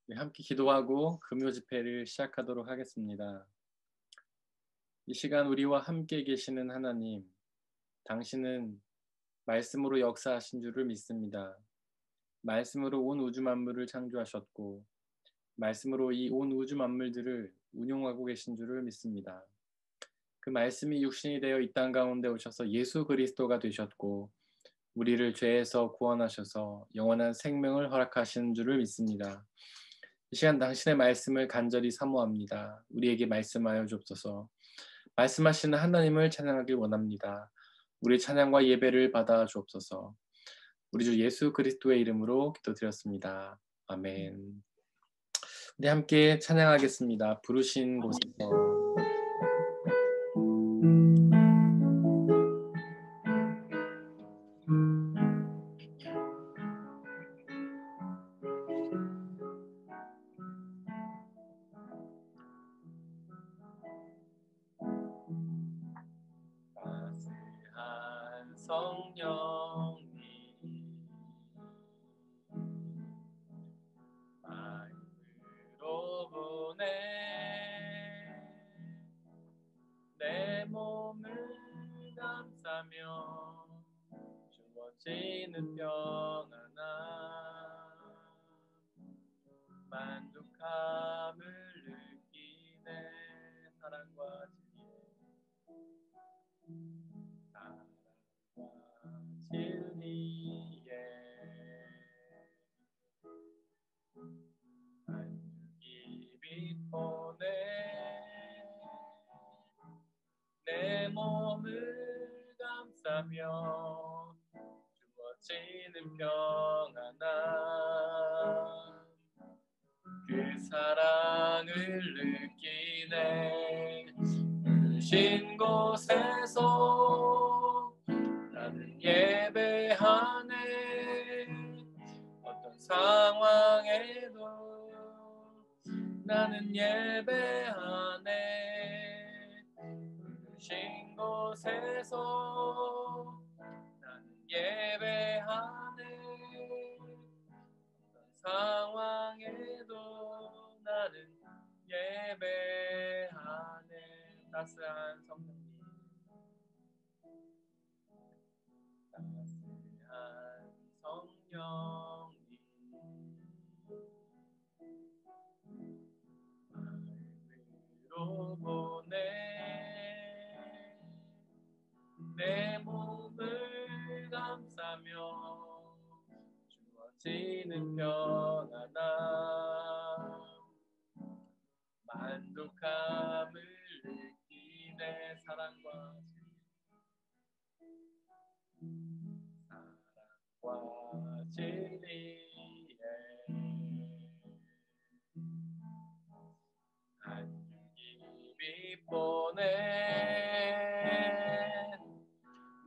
우리 함께 기도하고 금요 집회를 시작하도록 하겠습니다. 이 시간 우리와 함께 계시는 하나님, 당신은 말씀으로 역사하신 줄을 믿습니다. 말씀으로 온 우주 만물을 창조하셨고 말씀으로 이 온 우주 만물들을 운용하고 계신 줄을 믿습니다. 그 말씀이 육신이 되어 이 땅 가운데 오셔서 예수 그리스도가 되셨고 우리를 죄에서 구원하셔서 영원한 생명을 허락하신 줄을 믿습니다. 이 시간 당신의 말씀을 간절히 사모합니다. 우리에게 말씀하여 주옵소서. 말씀하시는 하나님을 찬양하길 원합니다. 우리 찬양과 예배를 받아 주옵소서. 우리 주 예수 그리스도의 이름으로 기도드렸습니다. 아멘. 우리 함께 찬양하겠습니다. 부르신 곳에서. 따스한 성령님 마음으로 보내 내 몸을 감싸며 주어지는 평안함 만족함을 느끼네 사랑과 진리에 안주기 빛보내 내 몸을 감싸며 주어지는 평안함 그 사랑을 느끼네 부르신 곳에서 나는 예배하네 어떤 상황에도 나는 예배하네 부르신 곳에서 나는 예배하네 어떤 상황에도 나는 예배하네 따스한 성령님 따스한 성령님 마음으로 보내 내 몸을 감싸며 주어지는 평안함 만족함을 느끼네 사랑과 진리에 안주기 빛보내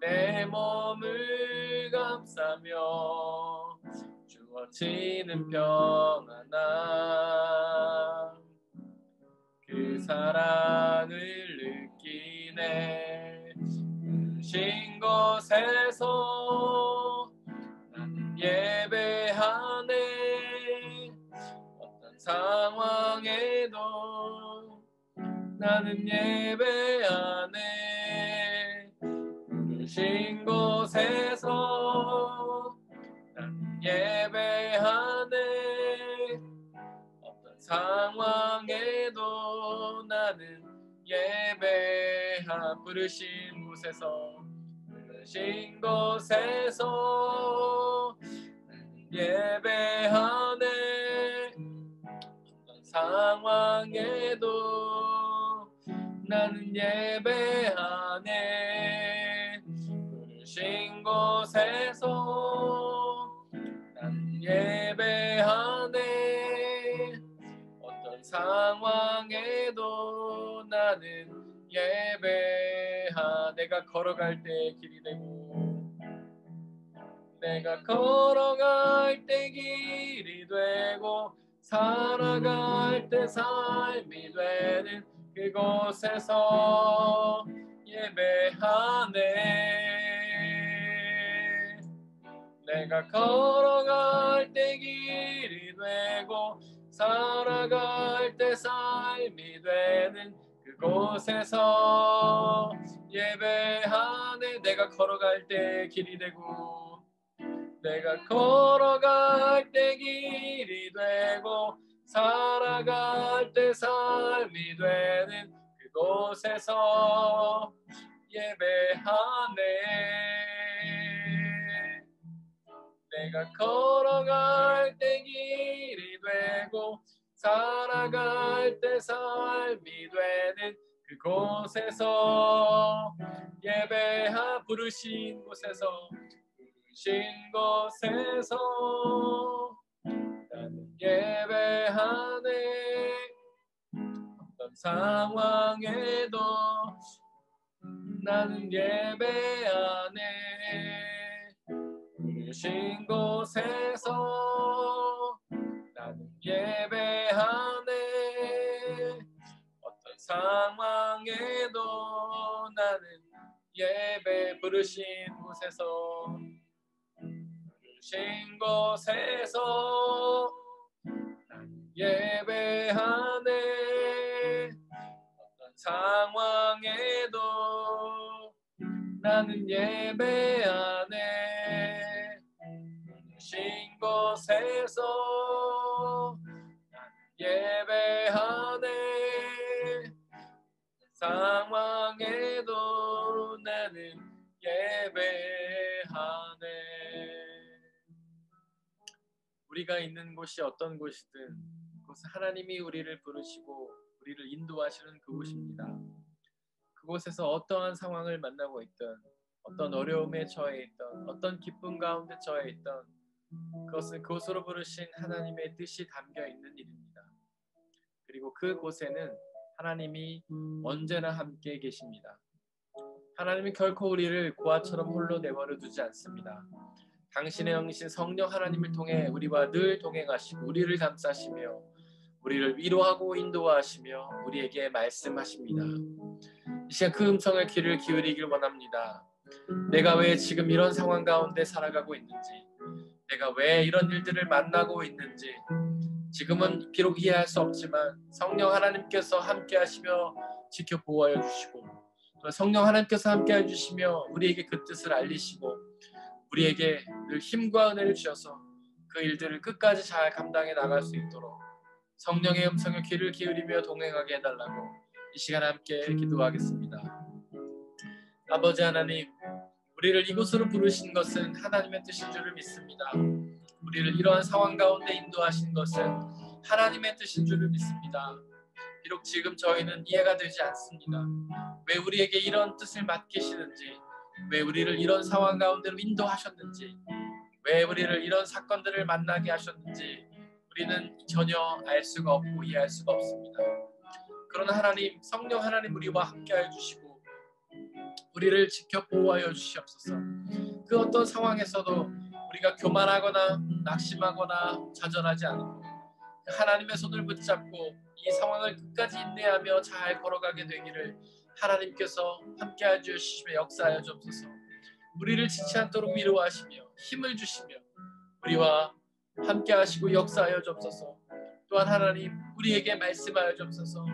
내 몸을 감싸며 주어지는 평안함 그 사랑을 느끼네 부르신 곳에서 나는 예배하네 어떤 상황에도 나는 예배하네 부르신 곳에서 나는 예배하네 어떤 상황에도 나는 예배하 부르신 곳에서 나는 예배하네 어떤 상황에도 나는 예배하네 부르신 곳에서 나는 예배하네 어떤 상황에도 나는 예배하 내가 걸어갈 때 길이 되고 내가 걸어갈 때 길이 되고 살아갈 때 삶이 되는 그곳에서 예배하네 내가 걸어갈 때 길이 되고 살아갈 때 삶이 되는 그곳에서 예배하네. 내가 걸어갈 때 길이 되고, 내가 걸어갈 때 길이 되고, 살아갈 때 삶이 되는 그곳에서 예배하네. 내가 걸어갈 때 길이 되고, 살아갈 때 삶이 되는 그곳에서 부르신 곳에서 나는 예배하네. 어떤 상황에도 나는 예배하네. 부르신 곳에서 나는 예배하네. 어떤 상황에도 나는 부르신 곳에서 나는 예배하네. 어떤 상황에도 나는 예배하네. 부르신 곳에서 나는 예배하네. 상황에도 나는 예배하네. 우리가 있는 곳이 어떤 곳이든 그곳은 하나님이 우리를 부르시고 우리를 인도하시는 그곳입니다. 그곳에서 어떠한 상황을 만나고 있든, 어떤 어려움에 처해 있든, 어떤 기쁨 가운데 처해 있든, 그것은 그곳으로 부르신 하나님의 뜻이 담겨 있는 일입니다. 그리고 그곳에는 하나님이 언제나 함께 계십니다. 하나님은 결코 우리를 고아처럼 홀로 내버려 두지 않습니다. 당신의 영이신 성령 하나님을 통해 우리와 늘 동행하시고 우리를 감싸시며 우리를 위로하고 인도하시며 우리에게 말씀하십니다. 이 시간 그 음성의 귀를 기울이길 원합니다. 내가 왜 지금 이런 상황 가운데 살아가고 있는지, 내가 왜 이런 일들을 만나고 있는지, 지금은 비록 이해할 수 없지만 성령 하나님께서 함께 하시며 지켜 보호하여 주시고, 성령 하나님께서 함께 해주시며 우리에게 그 뜻을 알리시고 우리에게 늘 힘과 은혜를 주셔서 그 일들을 끝까지 잘 감당해 나갈 수 있도록 성령의 음성에 귀를 기울이며 동행하게 해달라고 이 시간 함께 기도하겠습니다. 아버지 하나님, 우리를 이곳으로 부르신 것은 하나님의 뜻인 줄을 믿습니다. 우리를 이러한 상황 가운데 인도하신 것은 하나님의 뜻인 줄을 믿습니다. 비록 지금 저희는 이해가 되지 않습니다. 왜 우리에게 이런 뜻을 맡기시는지, 왜 우리를 이런 상황 가운데로 인도하셨는지, 왜 우리를 이런 사건들을 만나게 하셨는지 우리는 전혀 알 수가 없고 이해할 수가 없습니다. 그러나 하나님, 성령 하나님 우리와 함께하여 주시고 우리를 지켜 보호하여 주시옵소서. 그 어떤 상황에서도 우리가 교만하거나 낙심하거나 좌절하지 않고 하나님의 손을 붙잡고 이 상황을 끝까지 인내하며 잘 걸어가게 되기를 하나님께서 함께하여 주시며 역사하여 주옵소서. 우리를 지치 않도록 위로하시며 힘을 주시며 우리와 함께하시고 역사하여 주옵소서. 또한 하나님, 우리에게 말씀하여 주옵소서.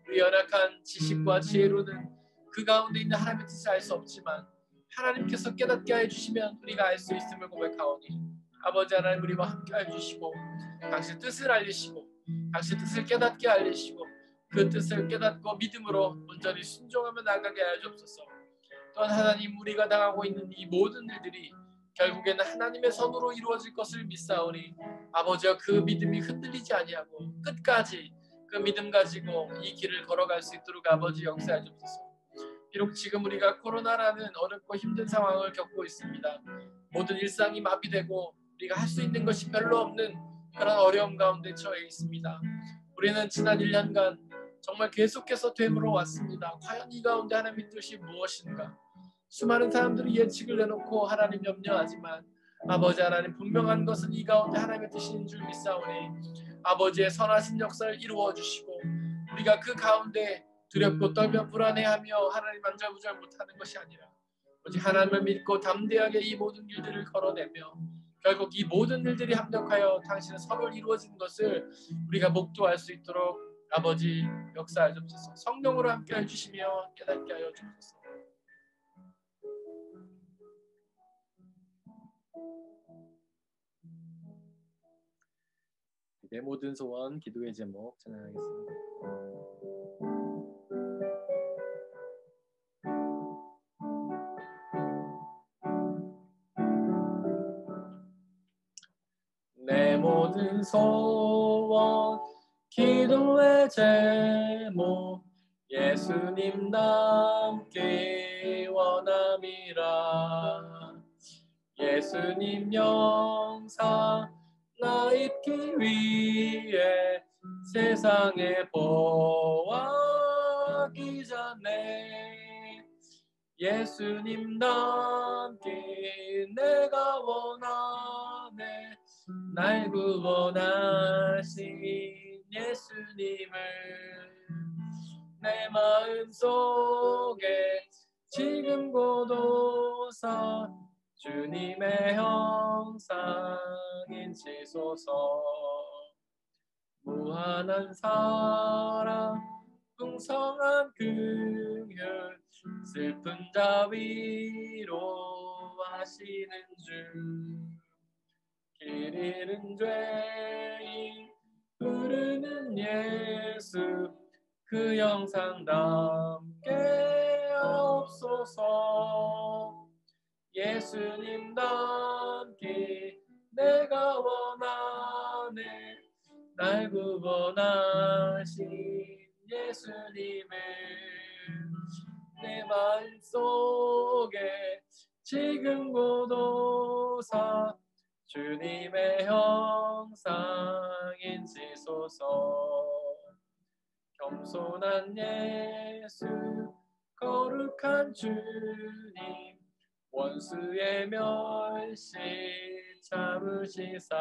우리 연약한 지식과 지혜로는 그 가운데 있는 하나님의 뜻을 알 수 없지만 하나님께서 깨닫게 해주시면 우리가 알 수 있음을 고백하오니 아버지 하나님, 우리와 함께해 주시고 당신 뜻을 알리시고 당신 뜻을 깨닫게 알리시고 그 뜻을 깨닫고 믿음으로 온전히 순종하며 나가게 하여 주옵소서. 또한 하나님, 우리가 당하고 있는 이 모든 일들이 결국에는 하나님의 손으로 이루어질 것을 믿사오니 아버지여, 그 믿음이 흔들리지 아니하고 끝까지 그 믿음 가지고 이 길을 걸어갈 수 있도록 아버지 역사해 주옵소서. 비록 지금 우리가 코로나라는 어렵고 힘든 상황을 겪고 있습니다. 모든 일상이 마비되고 우리가 할 수 있는 것이 별로 없는 그런 어려움 가운데 처해 있습니다. 우리는 지난 1년간 정말 계속해서 되물어 왔습니다. 과연 이 가운데 하나님의 뜻이 무엇인가? 수많은 사람들이 예측을 내놓고 하나님 염려하지만 아버지 하나님, 분명한 것은 이 가운데 하나님의 뜻인 줄 믿사오니 아버지의 선하신 역사를 이루어 주시고 우리가 그 가운데 두렵고 떨며 불안해하며 하나님 안절부절 못하는 것이 아니라 오직 하나님을 믿고 담대하게 이 모든 일들을 걸어내며 결국 이 모든 일들이 합력하여 당신의 선을 이루어진 것을 우리가 목도할 수 있도록 아버지 역사하여 주옵소서. 성령으로 함께 해주시며 깨닫게 하여 주옵소서. 내 모든 소원 기도의 제목 찬양하겠습니다. 내 모든 소원 기도의 제목 예수님 남기 원함이라. 예수님 영상 나 입기 위해 세상에 보아기 전에 예수님 남기 내가 원하네. 날 구원하신 예수님을 내 마음속에 지금 고도사 주님의 형상 인치소서. 무한한 사랑 풍성한 긍휼 슬픈 자 위로하시는 주. 길 잃은 죄인 부르는 예수 그 영상 담게 하옵소서. 예수님 담기 내가 원하네. 날 구원하신 예수님을 내 마음속에 지금 고도사 주님의 형상 인치소서. 겸손한 예수 거룩한 주님 원수의 멸시 참으시사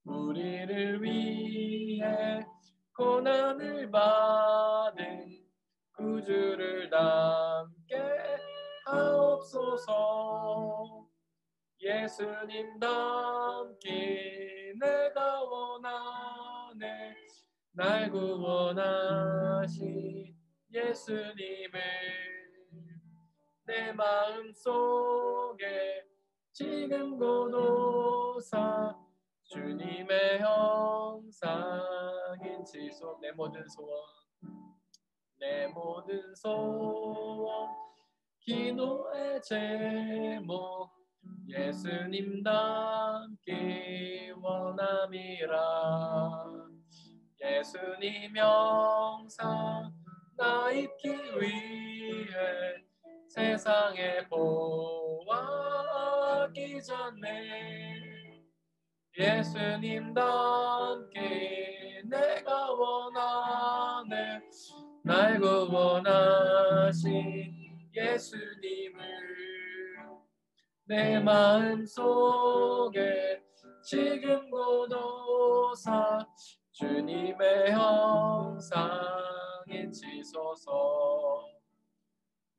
우리를 위해 고난을 받은 구주를 담게 하옵소서. 예수님 담기 내가 원하네. 날 구원하신 예수님을 내 마음속에 지금 고도사 주님의 형상 인치소. 내 모든 소원 기도의 제목 예수님 닮기 원함이라. 예수님 형상 나 입기 위해 세상에 보아기 전에 예수님 닮기 내가 원하네. 날 구원하신 예수님을 내 마음속에 지금 고도사 주님의 형상 인치소서.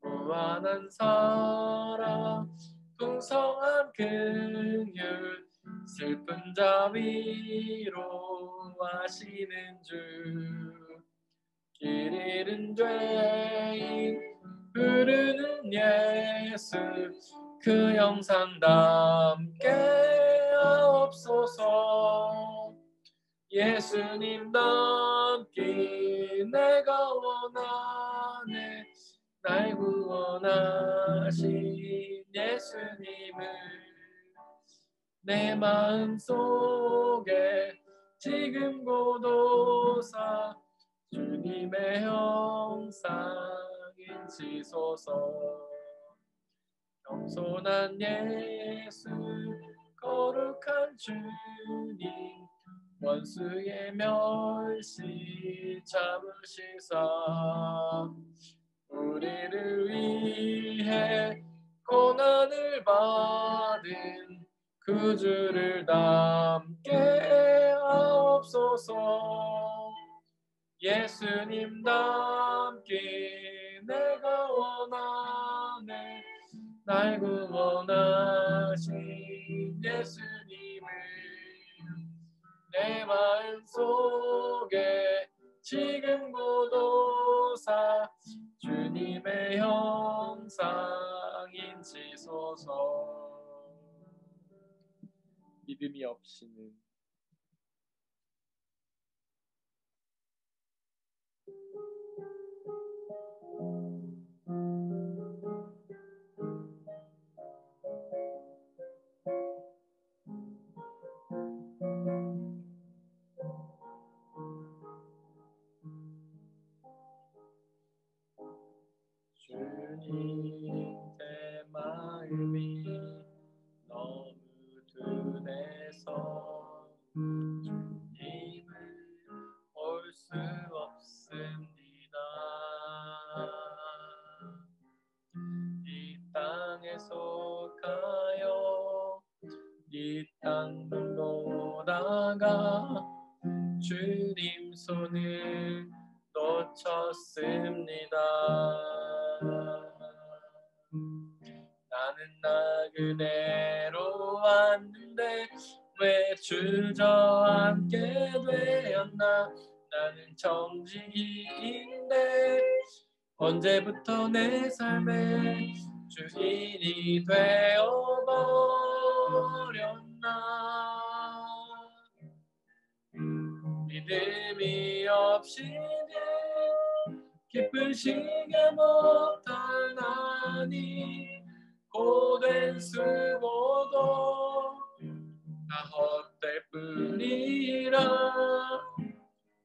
무한한 사랑 풍성한 긍휼 슬픈 자 위로하시는 주. 길 잃은 죄인 부르는 예수 그 영상 담게 하옵소서. 예수님 담기 내가 원하네. 날 구원하신 예수님을 내 마음속에 지금 고도사 주님의 형상 인치소서. 겸손한 예수 거룩한 주님 원수의 멸시 참으시사 우리를 위해 고난을 받은 구주를 담게 하옵소서. 예수님 담기 내가 원하네. 날 구원하신 예수님을 내 마음속에 지금 고도사 주님의 형상 인치소서. 믿음이 없이는 주님 내 마음이 너무 둔해서 주님을 볼 수 없습니다. 이 땅에 속하여 이 땅만 보다가 주님 손을 놓쳤습니다. 나는 나그네로 왔는데 왜 주저앉게 되었나. 나는 정직인데 언제부터 내 삶의 주인이 되어버렸나. 믿음이 없이는 기쁘시게 못하나니 고된 수고도 다 헛될 뿐이라.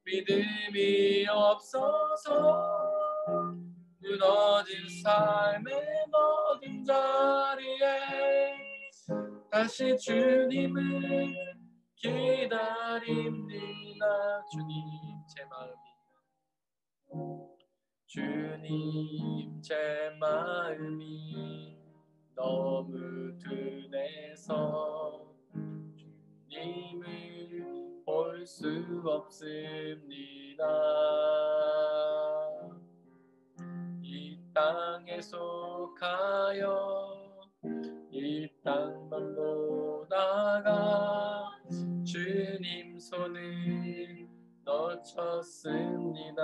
믿음이 없어서 무너진 삶의 모든 자리에 다시 주님을 기다립니다. 주님 제 마음이 주님 제 마음이 너무 둔해서 주님을 볼 수 없습니다. 이 땅에 속하여 이 땅만 보다가 주님 손을 놓쳤습니다.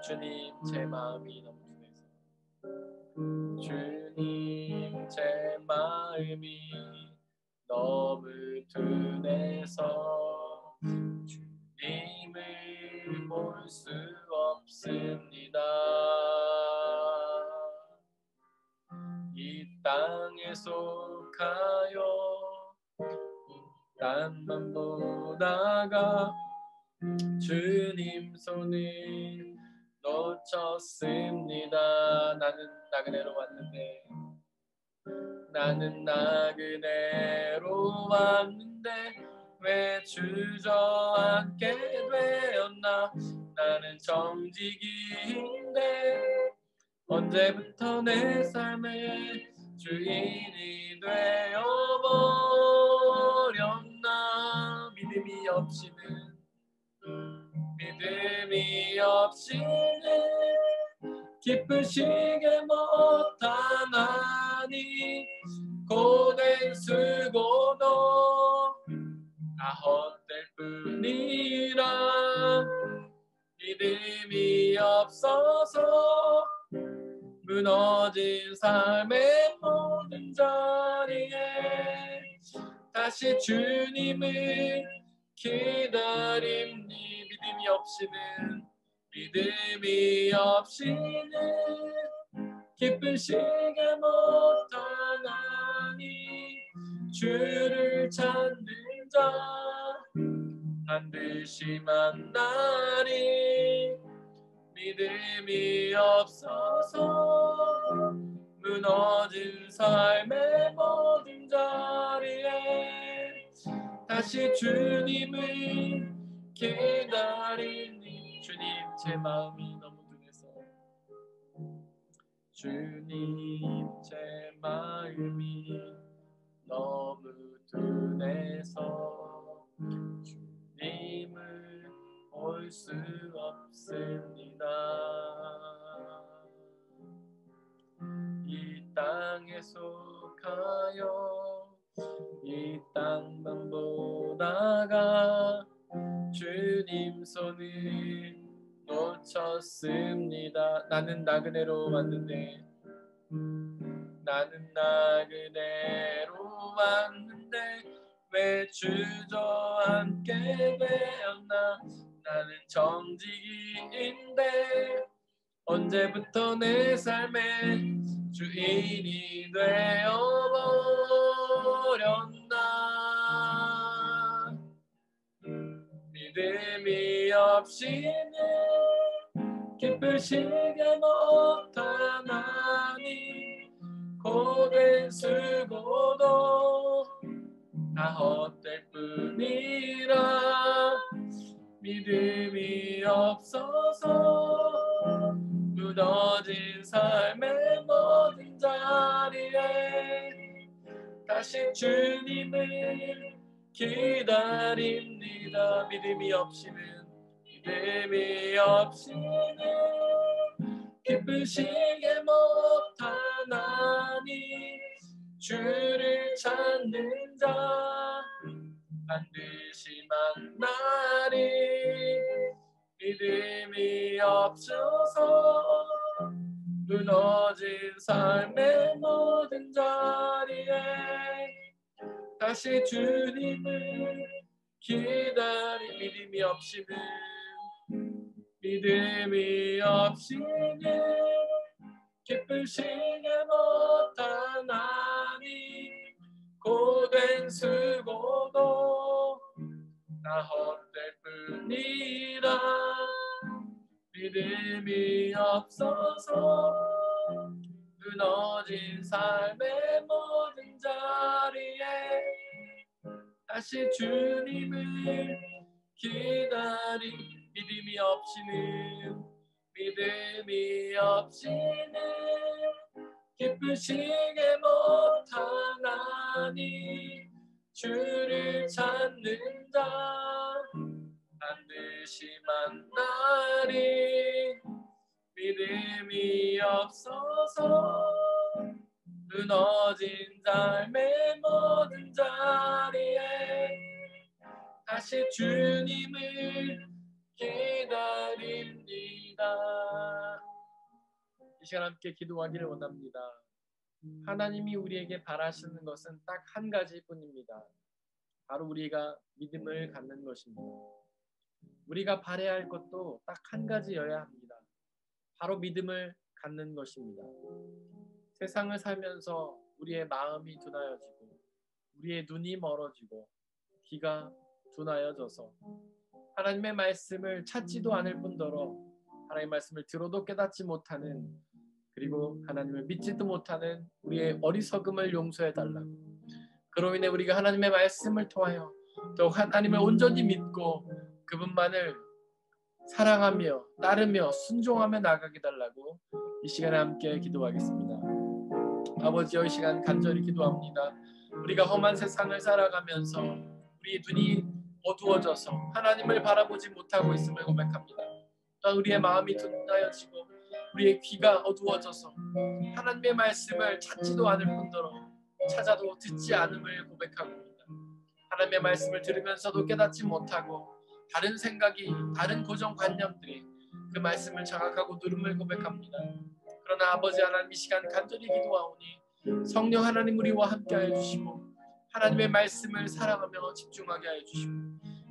주님 제 마음이 너무 둔해서 주님 제 마음이 너무 둔해서 주님을 볼 수 없습니다. 이 땅에 속하여 땅만 보다가 주님 손을 놓쳤습니다. 나는 나그네로 왔는데 왜 주저앉게 되었나. 나는 정직인데 언제부터 내 삶의 주인이 되어버렸나. 믿음이 없이는 기쁘시게 못하나니 고된 수고도 다 헛될 뿐이라. 믿음이 없어서 무너진 삶의 모든 자리에 다시 주님을 기다림니. 믿음이 없이는 기쁘시게 못하나니 주를 찾는 자 반드시 만나리. 믿음이 없어서 무너진 삶의 모든 자리에 다시 주님을 기다리니. 주님 제 마음이 너무 둔해서 주님 제 마음이 너무 둔해서 주님을 볼 수 없습니다. 이 땅에 속하여 이 땅만 보다가 주님 손을 놓쳤습니다. 나는 나그네로 왔는데 왜 주저앉게 되었나. 나는 정직인데 언제부터 내 삶의 주인이 되어버렸나. 믿음이 없이는 기쁘시게 못하나니 고된 수고도 다 헛될 뿐이라. 믿음이 없어서 무너진 삶의 모든 자리에 다시 주님을 기다립니다. 믿음이 없이는 기쁘시게 못하나니 주를 찾는 자 반드시 만나리. 믿음이 없어서 무너진 삶의 모든 자리에 다시 주님을 기다리. 믿음이 없이는 기쁘시게 못하나니 고된 수고도 다 헛될 뿐이라. 믿음이 없어서 무너진 삶의 모든 자리에 다시 주님을 기다리. 믿음이 없이는 기쁘시게 못하나니 주를 찾는 자 반드시 만나리. 믿음이 없어서 무너진 삶의 모든 자리에 다시 주님을 기다립니다. 이 시간 함께 기도하기를 원합니다. 하나님이 우리에게 바라시는 것은 딱 한 가지뿐입니다. 바로 우리가 믿음을 갖는 것입니다. 우리가 바라야 할 것도 딱 한 가지여야 합니다. 바로 믿음을 갖는 것입니다. 세상을 살면서 우리의 마음이 둔하여지고 우리의 눈이 멀어지고 귀가 둔하여져서 하나님의 말씀을 찾지도 않을 뿐더러 하나님의 말씀을 들어도 깨닫지 못하는, 그리고 하나님을 믿지도 못하는 우리의 어리석음을 용서해달라고, 그로 인해 우리가 하나님의 말씀을 통하여 더욱 하나님을 온전히 믿고 그분만을 사랑하며 따르며 순종하며 나가게 달라고 이 시간에 함께 기도하겠습니다. 아버지여, 이 시간 간절히 기도합니다. 우리가 험한 세상을 살아가면서 우리의 눈이 어두워져서 하나님을 바라보지 못하고 있음을 고백합니다. 또한 우리의 마음이 둔하여지고 우리의 귀가 어두워져서 하나님의 말씀을 찾지도 않을 뿐더러 찾아도 듣지 않음을 고백합니다. 하나님의 말씀을 들으면서도 깨닫지 못하고 다른 생각이, 다른 고정관념들이 그 말씀을 장악하고 누름을 고백합니다. 그러나 아버지 하나님, 이 시간 간절히 기도하오니 성령 하나님 우리와 함께하여 주시고 하나님의 말씀을 사랑하며 집중하게 하여 주시고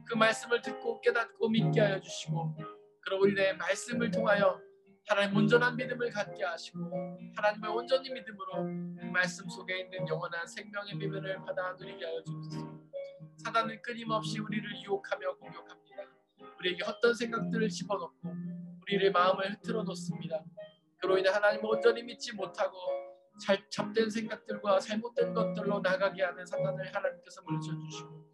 그 말씀을 듣고 깨닫고 믿게 하여 주시고 그로 인해 말씀을 통하여 하나님 온전한 믿음을 갖게 하시고 하나님을 온전히 믿음으로 그 말씀 속에 있는 영원한 생명의 비밀을 받아 누리게 하여 주옵소서. 사단은 끊임없이 우리를 유혹하며 공격합니다. 우리에게 헛된 생각들을 집어넣고 우리의 마음을 흐트러 놓습니다. 그로 인해 하나님을 온전히 믿지 못하고 잡된 생각들과 잘못된 것들로 나가게 하는 사단을 하나님께서 물리쳐주시고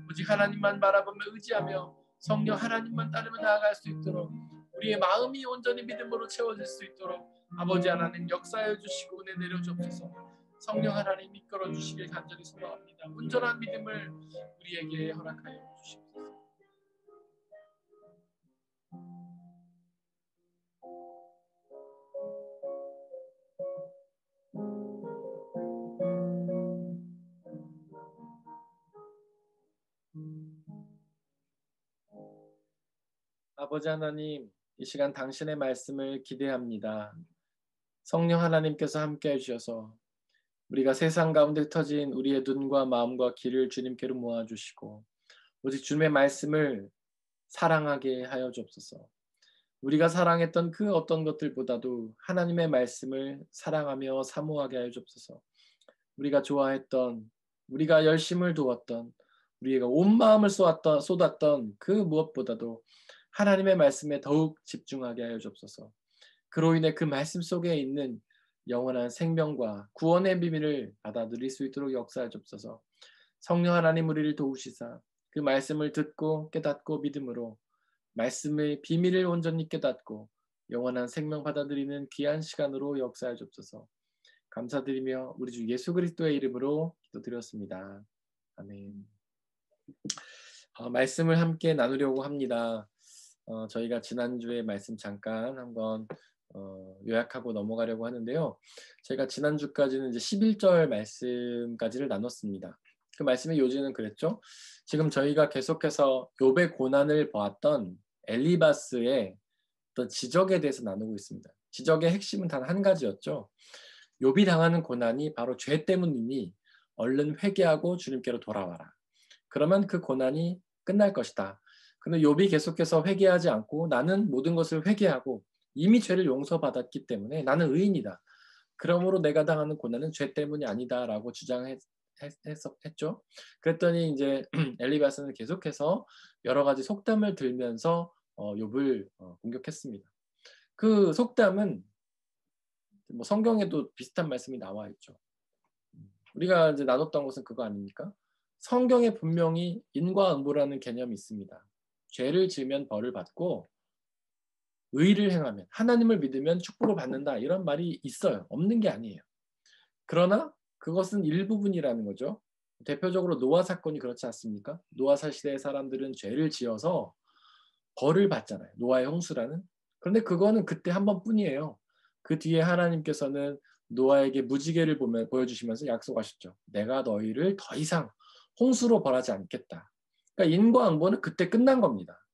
오직 하나님만 바라보며 의지하며 성령 하나님만 따르며 나아갈 수 있도록 우리의 마음이 온전히 믿음으로 채워질 수 있도록 아버지 하나님 역사해 주시고 은혜 내려주옵소서. 성령 하나님 이끌어 주시길 간절히 소망합니다. 온전한 믿음을 우리에게 허락하여 주시옵소서. 아버지 하나님, 이 시간 당신의 말씀을 기대합니다. 성령 하나님께서 함께 해주셔서 우리가 세상 가운데 터진 우리의 눈과 마음과 귀를 주님께로 모아주시고 오직 주님의 말씀을 사랑하게 하여 주옵소서. 우리가 사랑했던 그 어떤 것들보다도 하나님의 말씀을 사랑하며 사모하게 하여 주옵소서. 우리가 좋아했던, 우리가 열심을 두었던, 우리가 온 마음을 쏟았던 그 무엇보다도 하나님의 말씀에 더욱 집중하게 하여 주옵소서. 그로 인해 그 말씀 속에 있는 영원한 생명과 구원의 비밀을 받아 누릴 수 있도록 역사해 주옵소서. 성령 하나님 우리를 도우시사 그 말씀을 듣고 깨닫고 믿음으로 말씀의 비밀을 온전히 깨닫고 영원한 생명 받아들이는 귀한 시간으로 역사해 주옵소서. 감사드리며 우리 주 예수 그리스도의 이름으로 기도드렸습니다. 아멘. 말씀을 함께 나누려고 합니다. 저희가 지난주에 말씀 잠깐 한번 요약하고 넘어가려고 하는데요. 저희가 지난주까지는 이제 11절 말씀까지를 나눴습니다. 그 말씀의 요지는 그랬죠. 지금 저희가 계속해서 욥의 고난을 보았던 엘리바스의 어떤 지적에 대해서 나누고 있습니다. 지적의 핵심은 단 한 가지였죠. 욥이 당하는 고난이 바로 죄 때문이니 얼른 회개하고 주님께로 돌아와라. 그러면 그 고난이 끝날 것이다. 근데 욥이 계속해서 회개하지 않고 나는 모든 것을 회개하고 이미 죄를 용서받았기 때문에 나는 의인이다. 그러므로 내가 당하는 고난은 죄 때문이 아니다라고 주장했죠. 그랬더니 이제 엘리바스는 계속해서 여러 가지 속담을 들면서 욥을 공격했습니다. 그 속담은 뭐 성경에도 비슷한 말씀이 나와 있죠. 우리가 이제 나눴던 것은 그거 아닙니까? 성경에 분명히 인과응보라는 개념이 있습니다. 죄를 지으면 벌을 받고 의를 행하면 하나님을 믿으면 축복을 받는다 이런 말이 있어요. 없는 게 아니에요. 그러나 그것은 일부분이라는 거죠. 대표적으로 노아 사건이 그렇지 않습니까? 노아 시대의 사람들은 죄를 지어서 벌을 받잖아요. 노아의 홍수라는. 그런데 그거는 그때 한 번뿐이에요. 그 뒤에 하나님께서는 노아에게 무지개를 보여주시면서 약속하셨죠. 내가 너희를 더 이상 홍수로 벌하지 않겠다. 그러니까 인과응보는 그때 끝난 겁니다.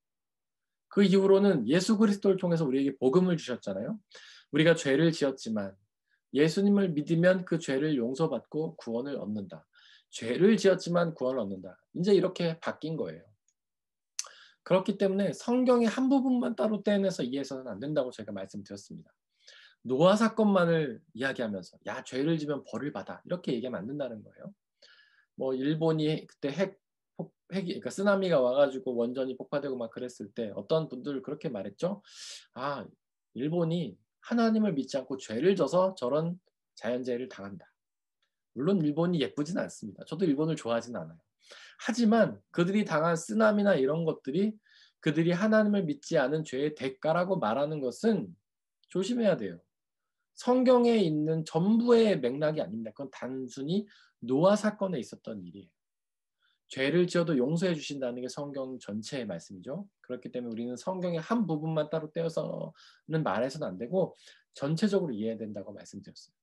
그 이후로는 예수 그리스도를 통해서 우리에게 복음을 주셨잖아요. 우리가 죄를 지었지만 예수님을 믿으면 그 죄를 용서받고 구원을 얻는다. 죄를 지었지만 구원을 얻는다. 이제 이렇게 바뀐 거예요. 그렇기 때문에 성경의 한 부분만 따로 떼내서 이해해서는 안 된다고 제가 말씀드렸습니다. 노아 사건만을 이야기하면서 야 죄를 지면 벌을 받아 이렇게 얘기하면 안 된다는 거예요. 뭐 일본이 그때 그러니까 쓰나미가 와가지고 원전이 폭파되고 막 그랬을 때 어떤 분들 그렇게 말했죠. 아 일본이 하나님을 믿지 않고 죄를 져서 저런 자연재해를 당한다. 물론 일본이 예쁘진 않습니다. 저도 일본을 좋아하진 않아요. 하지만 그들이 당한 쓰나미나 이런 것들이 그들이 하나님을 믿지 않은 죄의 대가라고 말하는 것은 조심해야 돼요. 성경에 있는 전부의 맥락이 아닙니다. 그건 단순히 노아 사건에 있었던 일이에요. 죄를 지어도 용서해 주신다는 게 성경 전체의 말씀이죠. 그렇기 때문에 우리는 성경의 한 부분만 따로 떼어서는 말해서는 안 되고 전체적으로 이해해야 된다고 말씀드렸어요.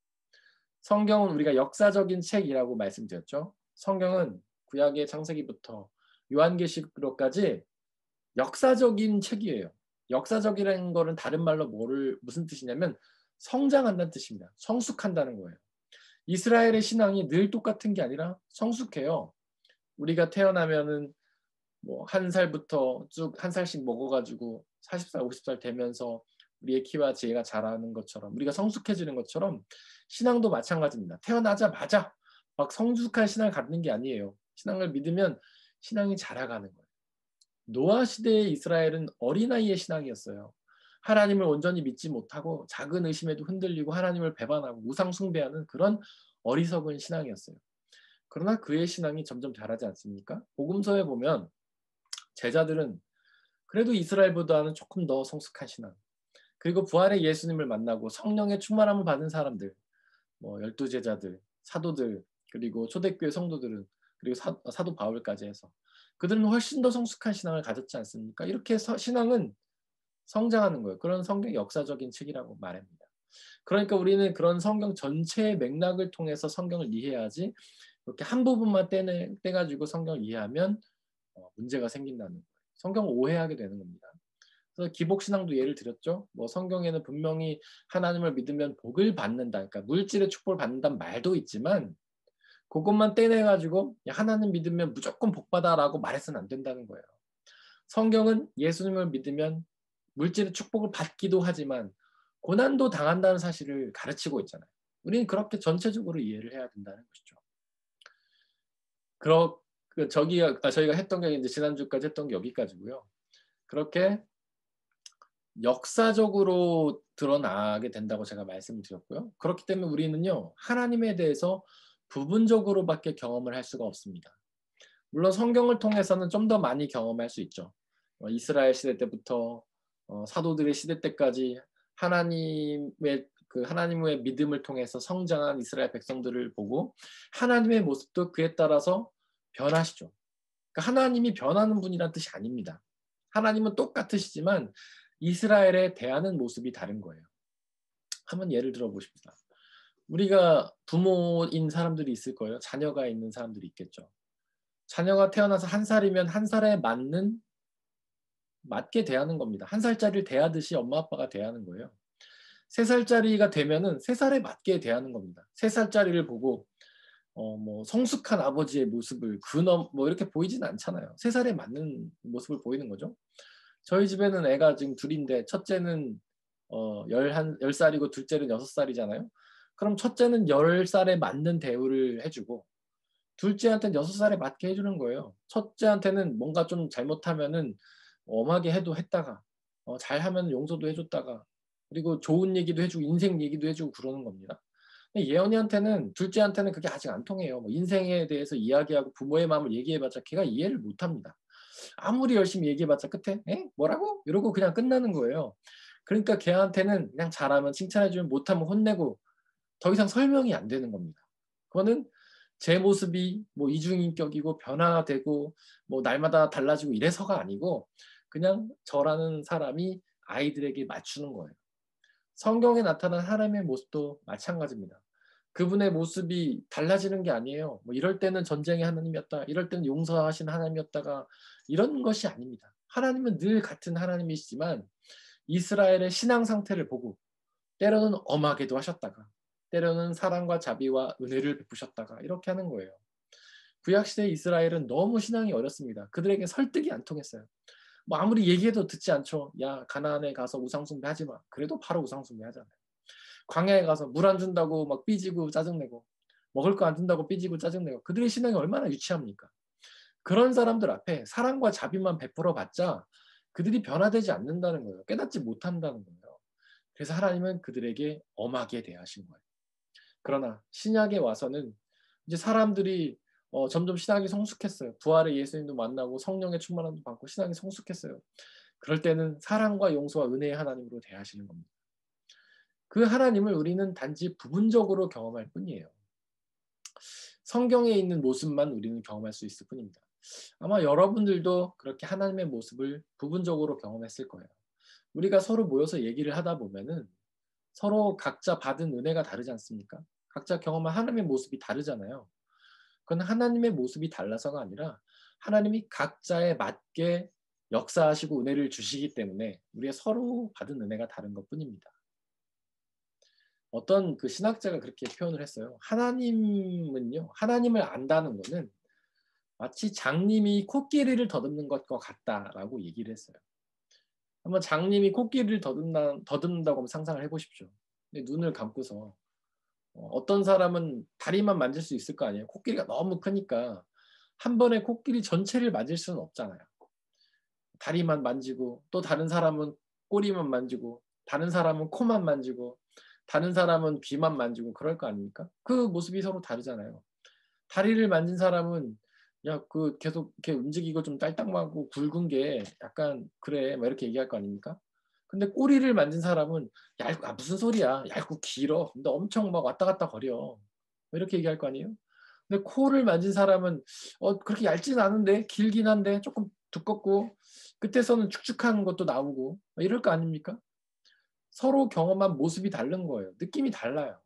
성경은 우리가 역사적인 책이라고 말씀드렸죠. 성경은 구약의 창세기부터 요한계시록까지 역사적인 책이에요. 역사적이라는 거는 다른 말로 무슨 뜻이냐면 성장한다는 뜻입니다. 성숙한다는 거예요. 이스라엘의 신앙이 늘 똑같은 게 아니라 성숙해요. 우리가 태어나면은 뭐 한 살부터 쭉 한 살씩 먹어가지고 40살, 50살 되면서 우리의 키와 지혜가 자라는 것처럼 우리가 성숙해지는 것처럼 신앙도 마찬가지입니다. 태어나자마자 막 성숙한 신앙을 갖는 게 아니에요. 신앙을 믿으면 신앙이 자라가는 거예요. 노아 시대의 이스라엘은 어린아이의 신앙이었어요. 하나님을 온전히 믿지 못하고 작은 의심에도 흔들리고 하나님을 배반하고 우상 숭배하는 그런 어리석은 신앙이었어요. 그러나 그의 신앙이 점점 자라지 않습니까? 복음서에 보면 제자들은 그래도 이스라엘보다는 조금 더 성숙한 신앙. 그리고 부활의 예수님을 만나고 성령의 충만함을 받은 사람들, 뭐 12제자들, 사도들, 그리고 초대교회 성도들은 그리고 사도 바울까지 해서 그들은 훨씬 더 성숙한 신앙을 가졌지 않습니까? 이렇게 신앙은 성장하는 거예요. 그런 성경의 역사적인 책이라고 말합니다. 그러니까 우리는 그런 성경 전체의 맥락을 통해서 성경을 이해해야지 이렇게 한 부분만 떼가지고 성경을 이해하면 문제가 생긴다는 거예요. 성경을 오해하게 되는 겁니다. 그래서 기복신앙도 예를 들었죠. 뭐 성경에는 분명히 하나님을 믿으면 복을 받는다. 그러니까 물질의 축복을 받는다는 말도 있지만 그것만 떼내가지고 하나님 믿으면 무조건 복받아라고 말해서는 안 된다는 거예요. 성경은 예수님을 믿으면 물질의 축복을 받기도 하지만 고난도 당한다는 사실을 가르치고 있잖아요. 우리는 그렇게 전체적으로 이해를 해야 된다는 것이죠. 저희가 했던 게 이제 지난주까지 했던 게 여기까지고요. 그렇게 역사적으로 드러나게 된다고 제가 말씀을 드렸고요. 그렇기 때문에 우리는요, 하나님에 대해서 부분적으로밖에 경험을 할 수가 없습니다. 물론 성경을 통해서는 좀 더 많이 경험할 수 있죠. 이스라엘 시대 때부터 사도들의 시대 때까지 하나님의 믿음을 통해서 성장한 이스라엘 백성들을 보고 하나님의 모습도 그에 따라서 변하시죠. 그러니까 하나님이 변하는 분이란 뜻이 아닙니다. 하나님은 똑같으시지만 이스라엘에 대하는 모습이 다른 거예요. 한번 예를 들어 보십시다. 우리가 부모인 사람들이 있을 거예요. 자녀가 있는 사람들이 있겠죠. 자녀가 태어나서 1살이면 1살에 맞게 대하는 겁니다. 1살짜리를 대하듯이 엄마 아빠가 대하는 거예요. 3살짜리가 되면은 3살에 맞게 대하는 겁니다. 3살짜리를 보고 뭐 성숙한 아버지의 모습을 뭐 이렇게 보이진 않잖아요. 3살에 맞는 모습을 보이는 거죠. 저희 집에는 애가 지금 둘인데 첫째는 10살이고 둘째는 6살이잖아요. 그럼 첫째는 10살에 맞는 대우를 해주고 둘째한테는 6살에 맞게 해주는 거예요. 첫째한테는 뭔가 좀 잘못하면은 엄하게 했다가 잘하면 용서도 해줬다가 그리고 좋은 얘기도 해주고 인생 얘기도 해주고 그러는 겁니다. 예언이한테는 둘째한테는 그게 아직 안 통해요. 뭐 인생에 대해서 이야기하고 부모의 마음을 얘기해봤자 걔가 이해를 못합니다. 아무리 열심히 얘기해봤자 끝에 뭐라고? 이러고 그냥 끝나는 거예요. 그러니까 걔한테는 그냥 잘하면 칭찬해주면 못하면 혼내고 더 이상 설명이 안 되는 겁니다. 그거는 제 모습이 뭐 이중인격이고 변화되고 뭐 날마다 달라지고 이래서가 아니고 그냥 저라는 사람이 아이들에게 맞추는 거예요. 성경에 나타난 하나님의 모습도 마찬가지입니다. 그분의 모습이 달라지는 게 아니에요. 뭐 이럴 때는 전쟁의 하나님이었다. 이럴 때는 용서하신 하나님이었다가 이런 것이 아닙니다. 하나님은 늘 같은 하나님이시지만 이스라엘의 신앙 상태를 보고 때로는 엄하게도 하셨다가 때로는 사랑과 자비와 은혜를 베푸셨다가 이렇게 하는 거예요. 구약시대 이스라엘은 너무 신앙이 어렸습니다. 그들에게 설득이 안 통했어요. 뭐 아무리 얘기해도 듣지 않죠. 야, 가나안에 가서 우상숭배 하지 마. 그래도 바로 우상숭배 하잖아요. 광야에 가서 물 안 준다고 막 삐지고 짜증내고 먹을 거 안 준다고 삐지고 짜증내고 그들의 신앙이 얼마나 유치합니까? 그런 사람들 앞에 사랑과 자비만 베풀어 봤자 그들이 변화되지 않는다는 거예요. 깨닫지 못한다는 거예요. 그래서 하나님은 그들에게 엄하게 대하신 거예요. 그러나 신약에 와서는 이제 사람들이 점점 신앙이 성숙했어요. 부활의 예수님도 만나고 성령의 충만함도 받고 신앙이 성숙했어요. 그럴 때는 사랑과 용서와 은혜의 하나님으로 대하시는 겁니다. 그 하나님을 우리는 단지 부분적으로 경험할 뿐이에요. 성경에 있는 모습만 우리는 경험할 수 있을 뿐입니다. 아마 여러분들도 그렇게 하나님의 모습을 부분적으로 경험했을 거예요. 우리가 서로 모여서 얘기를 하다 보면은 서로 각자 받은 은혜가 다르지 않습니까? 각자 경험한 하나님의 모습이 다르잖아요. 그건 하나님의 모습이 달라서가 아니라 하나님이 각자에 맞게 역사하시고 은혜를 주시기 때문에 우리가 서로 받은 은혜가 다른 것뿐입니다. 어떤 그 신학자가 그렇게 표현을 했어요. 하나님은요, 하나님을 안다는 것은 마치 장님이 코끼리를 더듬는 것과 같다라고 얘기를 했어요. 한번 장님이 코끼리를 더듬는다고 한번 상상을 해보십시오. 근데 눈을 감고서 어떤 사람은 다리만 만질 수 있을 거 아니에요. 코끼리가 너무 크니까 한 번에 코끼리 전체를 만질 수는 없잖아요. 다리만 만지고 또 다른 사람은 꼬리만 만지고 다른 사람은 코만 만지고 다른 사람은 귀만 만지고 그럴 거 아닙니까? 그 모습이 서로 다르잖아요. 다리를 만진 사람은 야, 그 계속 이렇게 움직이고 좀 딸딱하고 굵은 게 약간 그래, 막 이렇게 얘기할 거 아닙니까? 근데 꼬리를 만진 사람은 무슨 소리야? 얇고 길어. 근데 엄청 막 왔다 갔다 거려. 이렇게 얘기할 거 아니에요? 근데 코를 만진 사람은 그렇게 얇진 않은데 길긴 한데 조금 두껍고 끝에서는 축축한 것도 나오고 이럴 거 아닙니까? 서로 경험한 모습이 다른 거예요. 느낌이 달라요.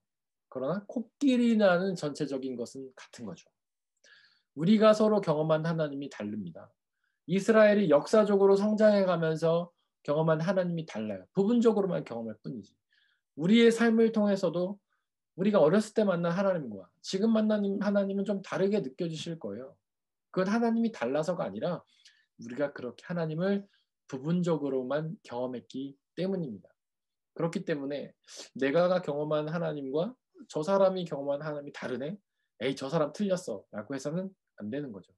그러나 코끼리라는 전체적인 것은 같은 거죠. 우리가 서로 경험한 하나님이 다릅니다. 이스라엘이 역사적으로 성장해 가면서 경험한 하나님이 달라요. 부분적으로만 경험할 뿐이지. 우리의 삶을 통해서도 우리가 어렸을 때 만난 하나님과 지금 만난 하나님은 좀 다르게 느껴지실 거예요. 그건 하나님이 달라서가 아니라 우리가 그렇게 하나님을 부분적으로만 경험했기 때문입니다. 그렇기 때문에 내가 경험한 하나님과 저 사람이 경험한 하나님이 다르네? 에이, 저 사람 틀렸어. 라고 해서는 안 되는 거죠.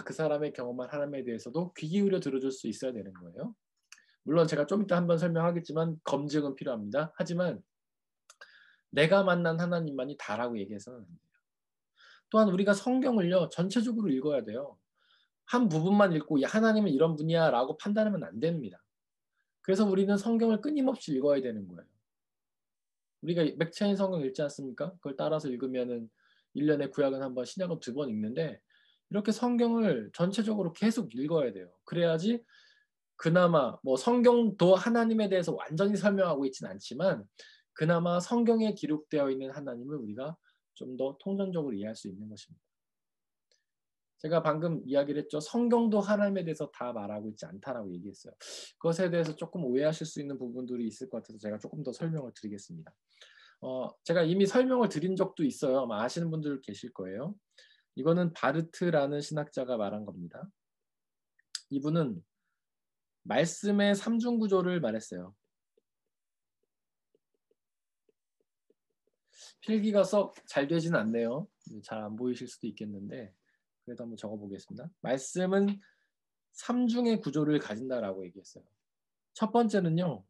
그 사람의 경험한 하나님에 대해서도 귀 기울여 들어줄 수 있어야 되는 거예요. 물론 제가 좀 이따 한번 설명하겠지만 검증은 필요합니다. 하지만 내가 만난 하나님만이 다라고 얘기해서는 안 돼요. 또한 우리가 성경을요, 전체적으로 읽어야 돼요. 한 부분만 읽고 하나님은 이런 분이야 라고 판단하면 안 됩니다. 그래서 우리는 성경을 끊임없이 읽어야 되는 거예요. 우리가 맥체인 성경 읽지 않습니까? 그걸 따라서 읽으면은 1년에 구약은 한 번, 신약은 2번 읽는데 이렇게 성경을 전체적으로 계속 읽어야 돼요. 그래야지 그나마 뭐 성경도 하나님에 대해서 완전히 설명하고 있지는 않지만 그나마 성경에 기록되어 있는 하나님을 우리가 좀 더 통전적으로 이해할 수 있는 것입니다. 제가 방금 이야기를 했죠. 성경도 하나님에 대해서 다 말하고 있지 않다라고 얘기했어요. 그것에 대해서 조금 오해하실 수 있는 부분들이 있을 것 같아서 제가 조금 더 설명을 드리겠습니다. 제가 이미 설명을 드린 적도 있어요. 아마 아시는 분들 계실 거예요. 이거는 바르트라는 신학자가 말한 겁니다. 이분은 말씀의 삼중구조를 말했어요. 필기가 썩 잘 되지는 않네요. 잘 안 보이실 수도 있겠는데 그래도 한번 적어보겠습니다. 말씀은 3중의 구조를 가진다라고 얘기했어요. 첫 번째는요.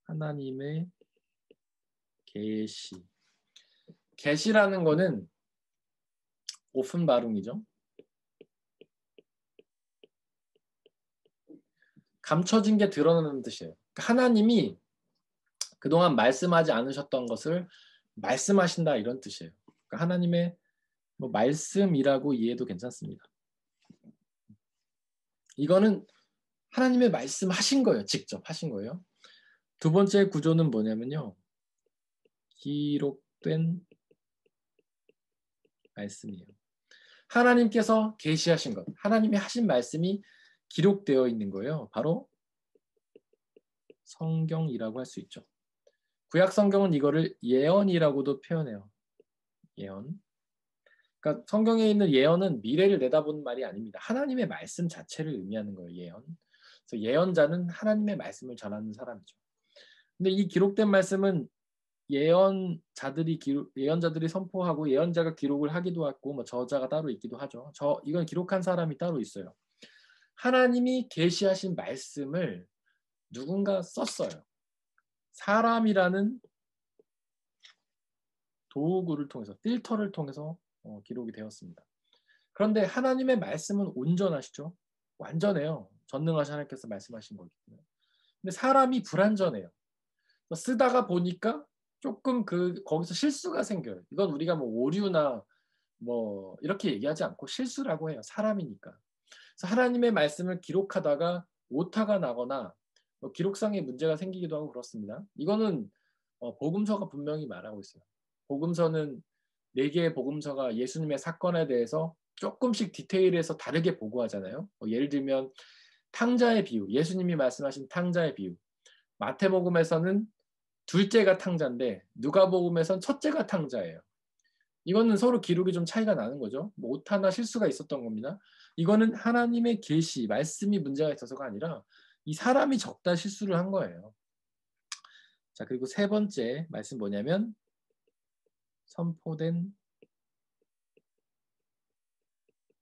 하나님의 계시. 계시라는 거는 오픈바rum이죠. 감춰진 게 드러나는 뜻이에요. 하나님이 그동안 말씀하지 않으셨던 것을 말씀하신다 이런 뜻이에요. 그러니까 하나님의 뭐 말씀이라고 이해해도 괜찮습니다. 이거는 하나님의 말씀하신 거예요. 직접 하신 거예요. 두 번째 구조는 뭐냐면요. 기록된 말씀이에요. 하나님께서 계시하신 것, 하나님이 하신 말씀이 기록되어 있는 거예요. 바로 성경이라고 할 수 있죠. 구약 성경은 이거를 예언이라고도 표현해요. 예언. 그러니까 성경에 있는 예언은 미래를 내다보는 말이 아닙니다. 하나님의 말씀 자체를 의미하는 거예요. 예언. 그래서 예언자는 하나님의 말씀을 전하는 사람이죠. 근데 이 기록된 말씀은 예언자들이 선포하고 예언자가 기록을 하기도 하고 뭐 저자가 따로 있기도 하죠. 이건 기록한 사람이 따로 있어요. 하나님이 계시하신 말씀을 누군가 썼어요. 사람이라는 도구를 통해서 필터를 통해서 기록이 되었습니다. 그런데 하나님의 말씀은 온전하시죠. 완전해요. 전능하신 하나님께서 말씀하신 거기 때문에. 근데 사람이 불완전해요. 쓰다가 보니까 조금 거기서 실수가 생겨요. 이건 우리가 뭐 오류나 뭐 이렇게 얘기하지 않고 실수라고 해요. 사람이니까. 그래서 하나님의 말씀을 기록하다가 오타가 나거나 기록상의 문제가 생기기도 하고 그렇습니다. 이거는 복음서가 분명히 말하고 있어요. 복음서는 4개의 복음서가 예수님의 사건에 대해서 조금씩 디테일해서 다르게 보고하잖아요. 예를 들면 탕자의 비유, 예수님이 말씀하신 탕자의 비유. 마태복음에서는 둘째가 탕자인데 누가복음에서는 첫째가 탕자예요. 이거는 서로 기록이 좀 차이가 나는 거죠. 뭐 오타나 실수가 있었던 겁니다. 이거는 하나님의 계시, 말씀이 문제가 있어서가 아니라 이 사람이 적다 실수를 한 거예요. 자, 그리고 세 번째 말씀 뭐냐면 선포된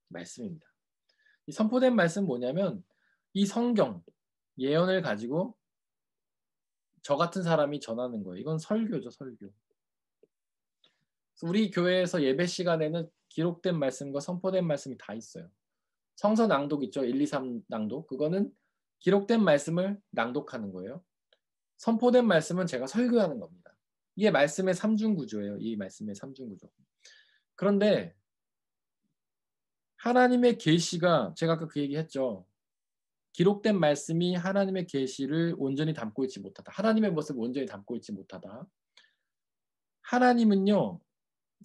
말씀입니다. 이 선포된 말씀 뭐냐면 이 성경, 예언을 가지고 저 같은 사람이 전하는 거예요. 이건 설교죠, 설교. 우리 교회에서 예배 시간에는 기록된 말씀과 선포된 말씀이 다 있어요. 성서 낭독 있죠. 1, 2, 3 낭독. 그거는 기록된 말씀을 낭독하는 거예요. 선포된 말씀은 제가 설교하는 겁니다. 이게 말씀의 삼중구조예요. 이 말씀의 삼중구조. 그런데 하나님의 계시가 제가 아까 그 얘기했죠. 기록된 말씀이 하나님의 계시를 온전히 담고 있지 못하다. 하나님의 모습을 온전히 담고 있지 못하다. 하나님은요.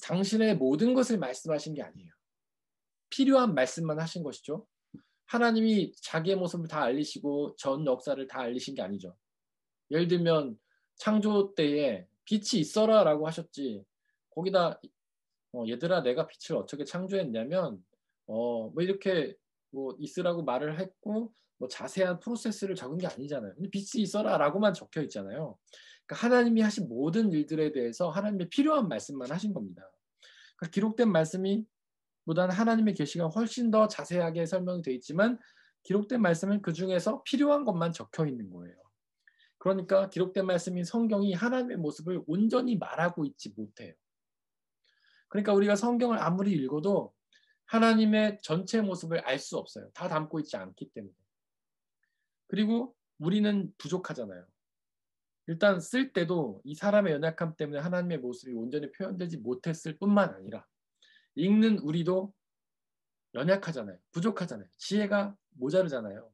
당신의 모든 것을 말씀하신 게 아니에요. 필요한 말씀만 하신 것이죠. 하나님이 자기의 모습을 다 알리시고 전 역사를 다 알리신 게 아니죠. 예를 들면 창조 때에 빛이 있어라라고 하셨지. 거기다 얘들아 내가 빛을 어떻게 창조했냐면 뭐 이렇게 뭐 있으라고 말을 했고 뭐 자세한 프로세스를 적은 게 아니잖아요. 근데 빛이 있어라라고만 적혀 있잖아요. 그러니까 하나님이 하신 모든 일들에 대해서 하나님의 필요한 말씀만 하신 겁니다. 그러니까 기록된 말씀이 보다는 하나님의 계시가 훨씬 더 자세하게 설명이 되어 있지만 기록된 말씀은 그 중에서 필요한 것만 적혀 있는 거예요. 그러니까 기록된 말씀인 성경이 하나님의 모습을 온전히 말하고 있지 못해요. 그러니까 우리가 성경을 아무리 읽어도 하나님의 전체 모습을 알 수 없어요. 다 담고 있지 않기 때문에. 그리고 우리는 부족하잖아요. 일단 쓸 때도 이 사람의 연약함 때문에 하나님의 모습이 온전히 표현되지 못했을 뿐만 아니라 읽는 우리도 연약하잖아요. 부족하잖아요. 지혜가 모자르잖아요.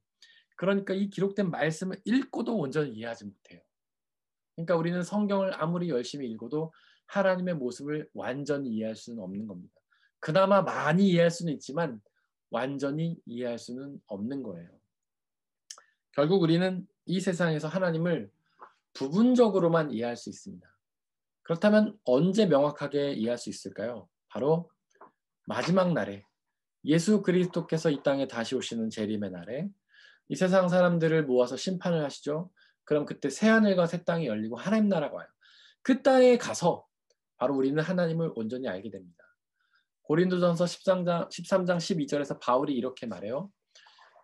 그러니까 이 기록된 말씀을 읽고도 온전히 이해하지 못해요. 그러니까 우리는 성경을 아무리 열심히 읽어도 하나님의 모습을 완전히 이해할 수는 없는 겁니다. 그나마 많이 이해할 수는 있지만 완전히 이해할 수는 없는 거예요. 결국 우리는 이 세상에서 하나님을 부분적으로만 이해할 수 있습니다. 그렇다면 언제 명확하게 이해할 수 있을까요? 바로 마지막 날에 예수 그리스도께서 이 땅에 다시 오시는 재림의 날에 이 세상 사람들을 모아서 심판을 하시죠. 그럼 그때 새하늘과 새 땅이 열리고 하나님 나라가 와요. 그 땅에 가서 바로 우리는 하나님을 온전히 알게 됩니다. 고린도전서 13장 12절에서 바울이 이렇게 말해요.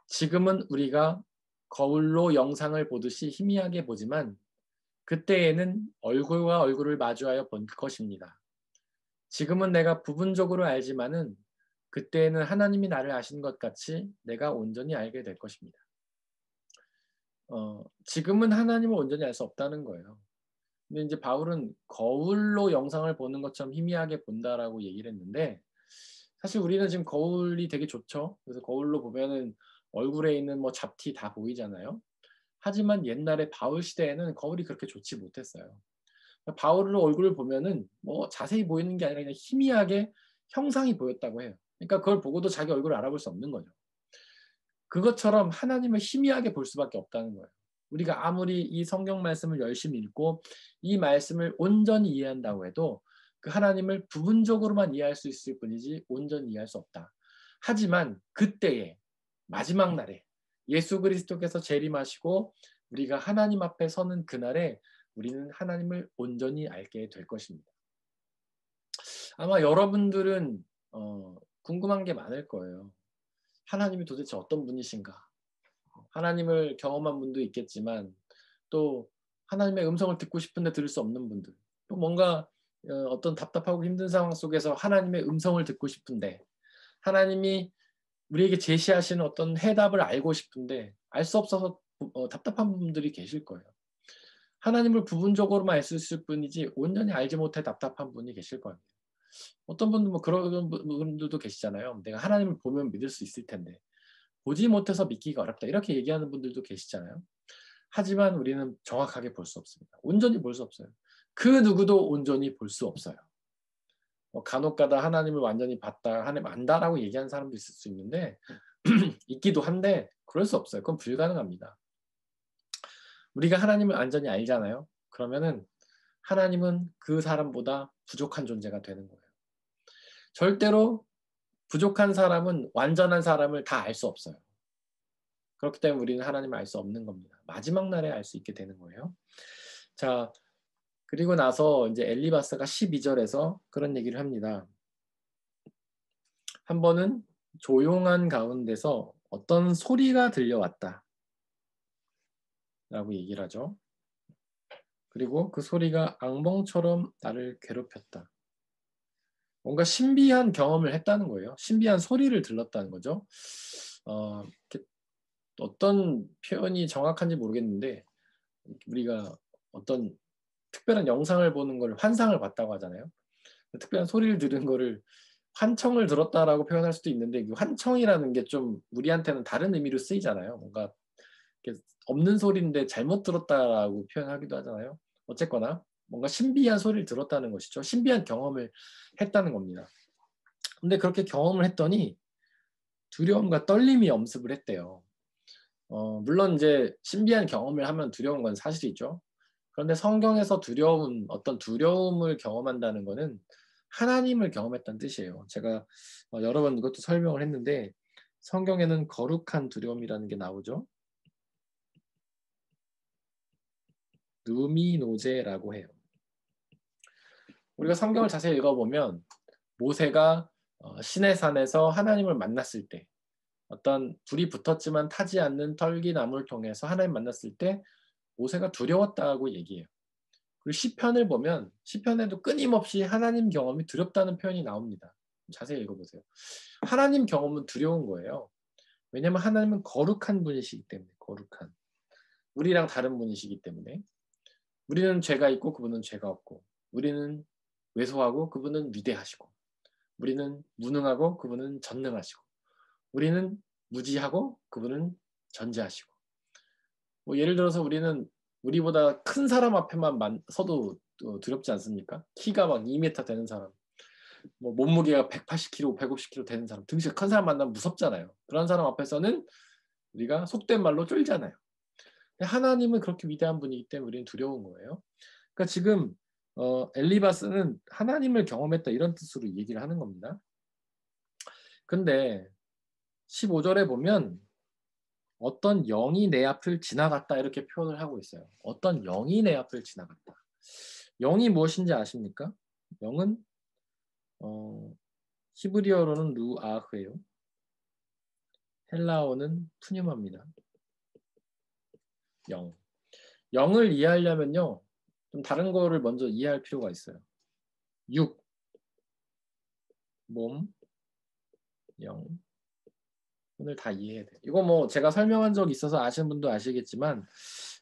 지금은 우리가 거울로 영상을 보듯이 희미하게 보지만 그때에는 얼굴과 얼굴을 마주하여 본 것입니다. 지금은 내가 부분적으로 알지만은 그때에는 하나님이 나를 아신 것 같이 내가 온전히 알게 될 것입니다. 지금은 하나님을 온전히 알 수 없다는 거예요. 근데 이제 바울은 거울로 영상을 보는 것처럼 희미하게 본다라고 얘기를 했는데 사실 우리는 지금 거울이 되게 좋죠. 그래서 거울로 보면은 얼굴에 있는 뭐 잡티 다 보이잖아요. 하지만 옛날에 바울 시대에는 거울이 그렇게 좋지 못했어요. 바울의 얼굴을 보면은 뭐 자세히 보이는 게 아니라 그냥 희미하게 형상이 보였다고 해요. 그러니까 그걸 보고도 자기 얼굴을 알아볼 수 없는 거죠. 그것처럼 하나님을 희미하게 볼 수밖에 없다는 거예요. 우리가 아무리 이 성경 말씀을 열심히 읽고 이 말씀을 온전히 이해한다고 해도 그 하나님을 부분적으로만 이해할 수 있을 뿐이지 온전히 이해할 수 없다. 하지만 그때에 마지막 날에 예수 그리스도께서 재림하시고 우리가 하나님 앞에 서는 그날에 우리는 하나님을 온전히 알게 될 것입니다. 아마 여러분들은 궁금한 게 많을 거예요. 하나님이 도대체 어떤 분이신가? 하나님을 경험한 분도 있겠지만 또 하나님의 음성을 듣고 싶은데 들을 수 없는 분들, 또 뭔가 어떤 답답하고 힘든 상황 속에서 하나님의 음성을 듣고 싶은데 하나님이 우리에게 제시하시는 어떤 해답을 알고 싶은데 알 수 없어서 답답한 분들이 계실 거예요. 하나님을 부분적으로만 알 수 있을 뿐이지 온전히 알지 못해 답답한 분이 계실 거예요. 어떤 분들 뭐 그런 분들도 계시잖아요. 내가 하나님을 보면 믿을 수 있을 텐데 보지 못해서 믿기가 어렵다. 이렇게 얘기하는 분들도 계시잖아요. 하지만 우리는 정확하게 볼 수 없습니다. 온전히 볼 수 없어요. 그 누구도 온전히 볼 수 없어요. 간혹가다 하나님을 완전히 봤다, 하나님 안다라고 얘기하는 사람도 있을 수 있는데 있기도 한데 그럴 수 없어요. 그건 불가능합니다. 우리가 하나님을 완전히 알잖아요. 그러면은 하나님은 그 사람보다 부족한 존재가 되는 거예요. 절대로 부족한 사람은 완전한 사람을 다 알 수 없어요. 그렇기 때문에 우리는 하나님을 알 수 없는 겁니다. 마지막 날에 알 수 있게 되는 거예요. 자, 그리고 나서 이제 엘리바스가 12절에서 그런 얘기를 합니다. 한 번은 조용한 가운데서 어떤 소리가 들려왔다. 라고 얘기를 하죠. 그리고 그 소리가 악몽처럼 나를 괴롭혔다. 뭔가 신비한 경험을 했다는 거예요. 신비한 소리를 들었다는 거죠. 어떤 표현이 정확한지 모르겠는데 우리가 어떤 특별한 영상을 보는 걸 환상을 봤다고 하잖아요. 특별한 소리를 들은 거를 환청을 들었다라고 표현할 수도 있는데 그 환청이라는 게 좀 우리한테는 다른 의미로 쓰이잖아요. 뭔가 없는 소리인데 잘못 들었다라고 표현하기도 하잖아요. 어쨌거나 뭔가 신비한 소리를 들었다는 것이죠. 신비한 경험을 했다는 겁니다. 근데 그렇게 경험을 했더니 두려움과 떨림이 엄습을 했대요. 물론 이제 신비한 경험을 하면 두려운 건 사실이죠. 그런데 성경에서 어떤 두려움을 경험한다는 거는 하나님을 경험했다는 뜻이에요. 제가 여러 번 이것도 설명을 했는데 성경에는 거룩한 두려움이라는 게 나오죠. 누미노제라고 해요. 우리가 성경을 자세히 읽어보면 모세가 시내산에서 하나님을 만났을 때 어떤 불이 붙었지만 타지 않는 털기나무를 통해서 하나님 만났을 때 모세가 두려웠다고 얘기해요. 그리고 시편을 보면 시편에도 끊임없이 하나님 경험이 두렵다는 표현이 나옵니다. 자세히 읽어보세요. 하나님 경험은 두려운 거예요. 왜냐하면 하나님은 거룩한 분이시기 때문에 거룩한. 우리랑 다른 분이시기 때문에 우리는 죄가 있고 그분은 죄가 없고 우리는 왜소하고 그분은 위대하시고 우리는 무능하고 그분은 전능하시고 우리는 무지하고 그분은 전지하시고 뭐 예를 들어서 우리는 우리보다 큰 사람 앞에만 서도 두렵지 않습니까? 키가 막 2m 되는 사람 뭐 몸무게가 180kg, 150kg 되는 사람 등치가 큰 사람 만나면 무섭잖아요. 그런 사람 앞에서는 우리가 속된 말로 쫄잖아요. 근데 하나님은 그렇게 위대한 분이기 때문에 우리는 두려운 거예요. 그러니까 지금 엘리바스는 하나님을 경험했다 이런 뜻으로 얘기를 하는 겁니다. 근데 15절에 보면 어떤 영이 내 앞을 지나갔다 이렇게 표현을 하고 있어요. 어떤 영이 내 앞을 지나갔다. 영이 무엇인지 아십니까? 영은 히브리어로는 루아흐예요. 헬라어는 푸뉴마입니다. 영. 영을 이해하려면요. 좀 다른 거를 먼저 이해할 필요가 있어요. 육, 몸, 영. 오늘 다 이해해야 돼요. 이거 뭐 제가 설명한 적 있어서 아시는 분도 아시겠지만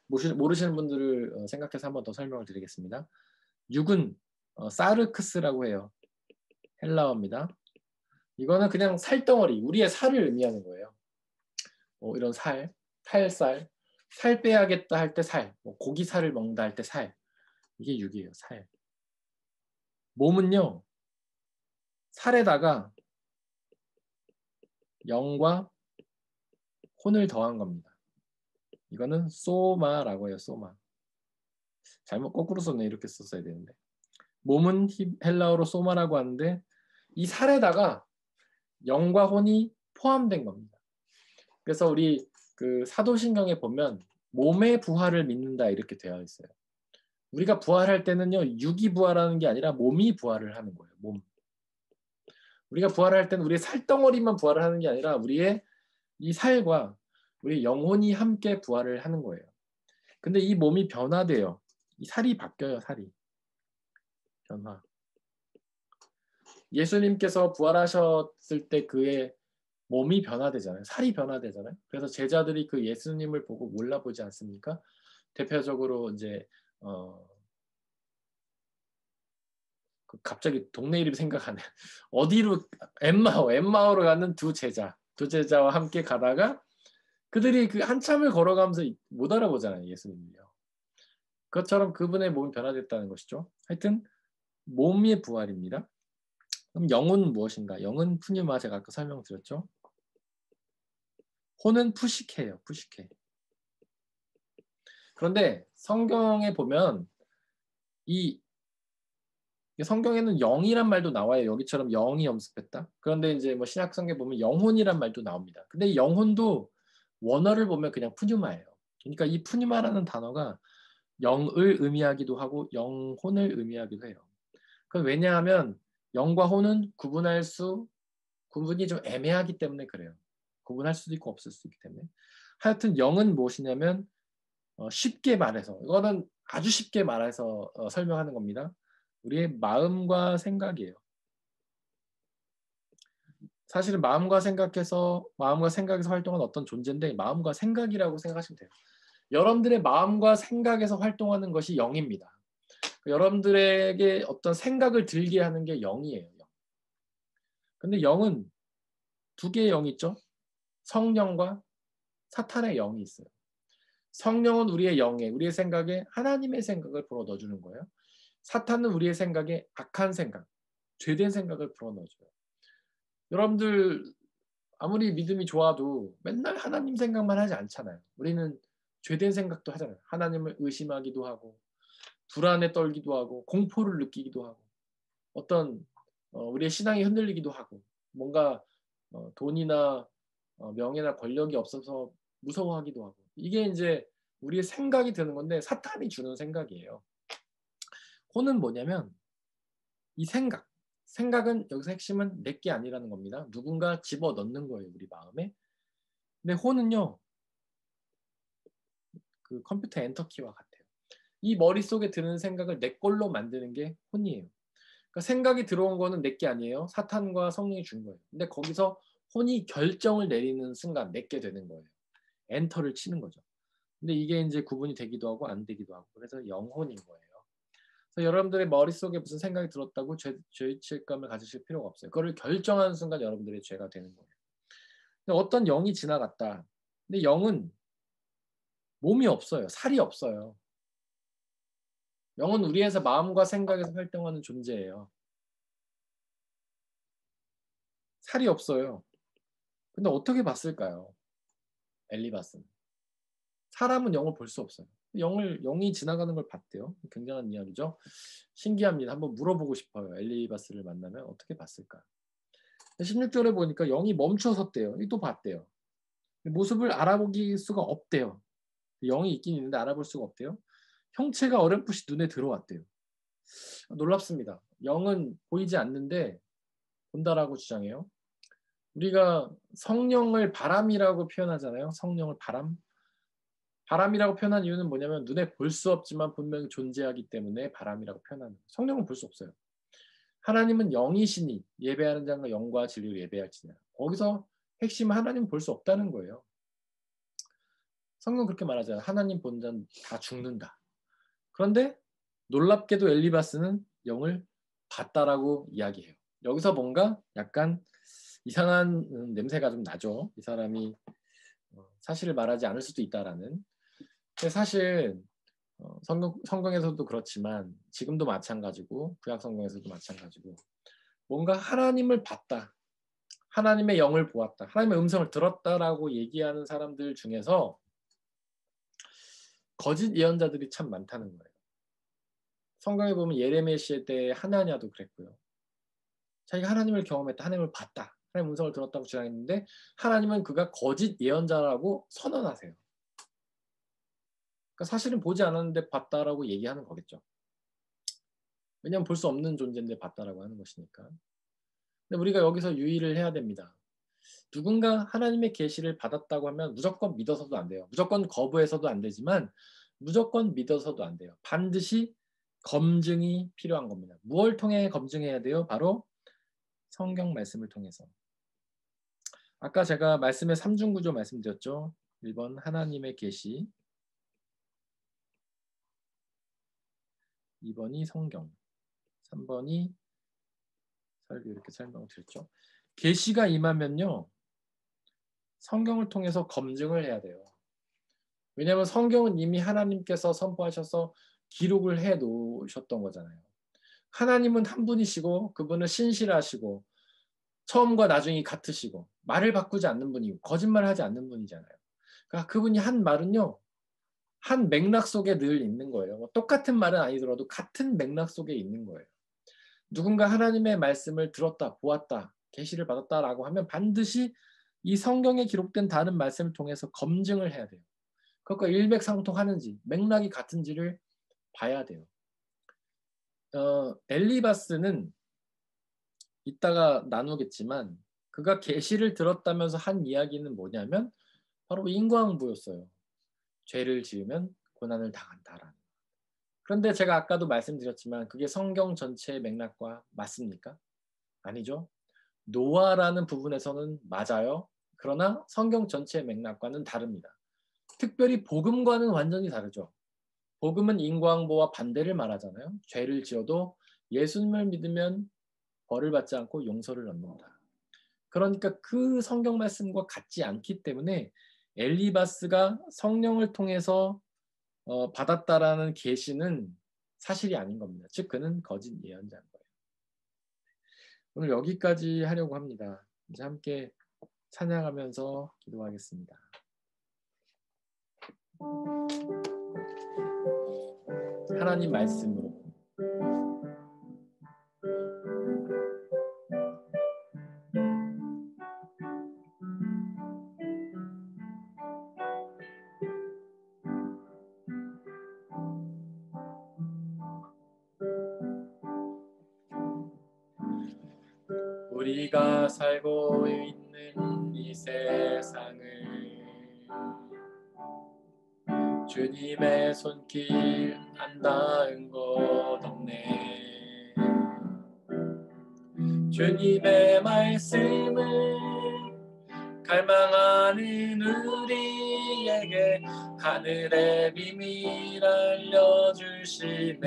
모르시는 분들을 생각해서 한 번 더 설명을 드리겠습니다. 육은 사르크스라고 해요. 헬라어입니다. 이거는 그냥 살덩어리, 우리의 살을 의미하는 거예요. 이런 살, 탈살, 살 빼야겠다 할 때 살, 고기 살을 먹는다 할 때 살. 이게 육이에요, 살. 몸은요, 살에다가 영과 혼을 더한 겁니다. 이거는 소마라고 해요, 소마. 잘못 거꾸로 썼네, 이렇게 썼어야 되는데. 몸은 헬라어로 소마라고 하는데 이 살에다가 영과 혼이 포함된 겁니다. 그래서 우리 그 사도신경에 보면 몸의 부활을 믿는다 이렇게 되어 있어요. 우리가 부활할 때는요, 육이 부활하는 게 아니라 몸이 부활을 하는 거예요. 몸. 우리가 부활할 때는 우리의 살덩어리만 부활을 하는 게 아니라 우리의 이 살과 우리 영혼이 함께 부활을 하는 거예요. 근데 이 몸이 변화돼요. 이 살이 바뀌어요, 살이. 변화. 예수님께서 부활하셨을 때 그의 몸이 변화되잖아요. 살이 변화되잖아요. 그래서 제자들이 그 예수님을 보고 몰라보지 않습니까? 대표적으로 이제 갑자기 동네 이름이 생각 안 해. 어디로 엠마오로 가는 두 제자와 함께 가다가 그들이 그 한참을 걸어가면서 못 알아보잖아요, 예수님을요. 그것처럼 그분의 몸이 변화됐다는 것이죠. 하여튼 몸의 부활입니다. 그럼 영은 무엇인가? 영은 푸뉴마 제가 아까 설명드렸죠. 혼은 푸시케예요. 푸시케. 그런데 성경에 보면 이 성경에는 영이란 말도 나와요. 여기처럼 영이 염습했다. 그런데 이제 뭐 신약 성경에 보면 영혼이란 말도 나옵니다. 근데 이 영혼도 원어를 보면 그냥 푸뉴마예요. 그러니까 이 푸뉴마라는 단어가 영을 의미하기도 하고 영혼을 의미하기도 해요. 그건 왜냐하면 영과 혼은 구분이 좀 애매하기 때문에 그래요. 구분할 수도 있고 없을 수도 있기 때문에. 하여튼 영은 무엇이냐면 쉽게 말해서 이거는 아주 쉽게 말해서 설명하는 겁니다. 우리의 마음과 생각이에요. 사실은 마음과 생각에서 활동하는 어떤 존재인데 마음과 생각이라고 생각하시면 돼요. 여러분들의 마음과 생각에서 활동하는 것이 영입니다. 여러분들에게 어떤 생각을 들게 하는 게 영이에요. 근데 영은 두 개의 영이 있죠. 성령과 사탄의 영이 있어요. 성령은 우리의 생각에 하나님의 생각을 불어 넣어주는 거예요. 사탄은 우리의 생각에 악한 생각, 죄된 생각을 불어 넣어줘요. 여러분들 아무리 믿음이 좋아도 맨날 하나님 생각만 하지 않잖아요. 우리는 죄된 생각도 하잖아요. 하나님을 의심하기도 하고 불안에 떨기도 하고 공포를 느끼기도 하고 어떤 우리의 신앙이 흔들리기도 하고 뭔가 돈이나 명예나 권력이 없어서 무서워하기도 하고 이게 이제 우리의 생각이 드는 건데 사탄이 주는 생각이에요. 혼은 뭐냐면 이 생각은 여기서 핵심은 내게 아니라는 겁니다. 누군가 집어넣는 거예요, 우리 마음에. 근데 혼은요, 그 컴퓨터 엔터키와 같아요. 이 머릿속에 드는 생각을 내 걸로 만드는 게 혼이에요. 그러니까 생각이 들어온 거는 내게 아니에요. 사탄과 성령이 준 거예요. 근데 거기서 혼이 결정을 내리는 순간 내게 되는 거예요. 엔터를 치는 거죠. 근데 이게 이제 구분이 되기도 하고 안 되기도 하고 그래서 영혼인 거예요. 그래서 여러분들의 머릿속에 무슨 생각이 들었다고 죄책감을 가지실 필요가 없어요. 그거를 결정하는 순간 여러분들의 죄가 되는 거예요. 근데 어떤 영이 지나갔다. 근데 영은 몸이 없어요. 살이 없어요. 영은 우리에서 마음과 생각에서 활동하는 존재예요. 살이 없어요. 근데 어떻게 봤을까요? 엘리바스는. 사람은 영을 볼 수 없어요. 영이 지나가는 걸 봤대요. 굉장한 이야기죠. 신기합니다. 한번 물어보고 싶어요. 엘리바스를 만나면 어떻게 봤을까? 16절에 보니까 영이 멈춰 섰대요. 또 봤대요. 모습을 알아보기 수가 없대요. 영이 있긴 있는데 알아볼 수가 없대요. 형체가 어렴풋이 눈에 들어왔대요. 놀랍습니다. 영은 보이지 않는데 본다라고 주장해요. 우리가 성령을 바람이라고 표현하잖아요. 성령을 바람. 바람이라고 표현한 이유는 뭐냐면 눈에 볼 수 없지만 분명히 존재하기 때문에 바람이라고 표현하는 거예요. 성령은 볼 수 없어요. 하나님은 영이시니 예배하는 자가 영과 진리로 예배할지니라. 거기서 핵심은 하나님은 볼 수 없다는 거예요. 성경 그렇게 말하잖아요. 하나님 본 자는 다 죽는다. 그런데 놀랍게도 엘리바스는 영을 봤다라고 이야기해요. 여기서 뭔가 약간 이상한 냄새가 좀 나죠. 이 사람이 사실을 말하지 않을 수도 있다라는. 근데 사실 성경에서도 그렇지만 지금도 마찬가지고 구약 성경에서도 마찬가지고 뭔가 하나님을 봤다. 하나님의 영을 보았다. 하나님의 음성을 들었다라고 얘기하는 사람들 중에서 거짓 예언자들이 참 많다는 거예요. 성경에 보면 예레미야 시대 때 하나냐도 그랬고요. 자기가 하나님을 경험했다. 하나님을 봤다. 하나님의 음성을 들었다고 주장했는데 하나님은 그가 거짓 예언자라고 선언하세요. 그러니까 사실은 보지 않았는데 봤다라고 얘기하는 거겠죠. 왜냐하면 볼 수 없는 존재인데 봤다라고 하는 것이니까. 근데 우리가 여기서 유의를 해야 됩니다. 누군가 하나님의 계시를 받았다고 하면 무조건 믿어서도 안 돼요. 무조건 거부해서도 안 되지만 무조건 믿어서도 안 돼요. 반드시 검증이 필요한 겁니다. 무엇을 통해 검증해야 돼요? 바로 성경 말씀을 통해서. 아까 제가 말씀의 삼중구조 말씀드렸죠. 1번 하나님의 계시, 2번이 성경, 3번이 설교 이렇게 설명을 드렸죠. 계시가 임하면요. 성경을 통해서 검증을 해야 돼요. 왜냐하면 성경은 이미 하나님께서 선포하셔서 기록을 해 놓으셨던 거잖아요. 하나님은 한 분이시고 그분은 신실하시고 처음과 나중이 같으시고 말을 바꾸지 않는 분이고 거짓말하지 않는 분이잖아요. 그러니까 그분이 한 말은요. 한 맥락 속에 늘 있는 거예요. 똑같은 말은 아니더라도 같은 맥락 속에 있는 거예요. 누군가 하나님의 말씀을 들었다, 보았다, 계시를 받았다라고 하면 반드시 이 성경에 기록된 다른 말씀을 통해서 검증을 해야 돼요. 그것과 일맥상통하는지 맥락이 같은지를 봐야 돼요. 엘리바스는 이따가 나누겠지만 그가 계시를 들었다면서 한 이야기는 뭐냐면 바로 인과응보였어요. 죄를 지으면 고난을 당한다라는. 그런데 제가 아까도 말씀드렸지만 그게 성경 전체의 맥락과 맞습니까? 아니죠. 노아라는 부분에서는 맞아요. 그러나 성경 전체의 맥락과는 다릅니다. 특별히 복음과는 완전히 다르죠. 복음은 인과응보와 반대를 말하잖아요. 죄를 지어도 예수님을 믿으면 벌을 받지 않고 용서를 얻는다. 그러니까 그 성경 말씀과 같지 않기 때문에 엘리바스가 성령을 통해서 받았다라는 계시는 사실이 아닌 겁니다. 즉 그는 거짓 예언자인 거예요. 오늘 여기까지 하려고 합니다. 이제 함께 찬양하면서 기도하겠습니다. 하나님 말씀으로 우리가 살고 있는 이 세상을 주님의 손길 안 닿은 곳 없네. 주님의 말씀을 갈망하는 우리에게 하늘의 비밀 알려주시네.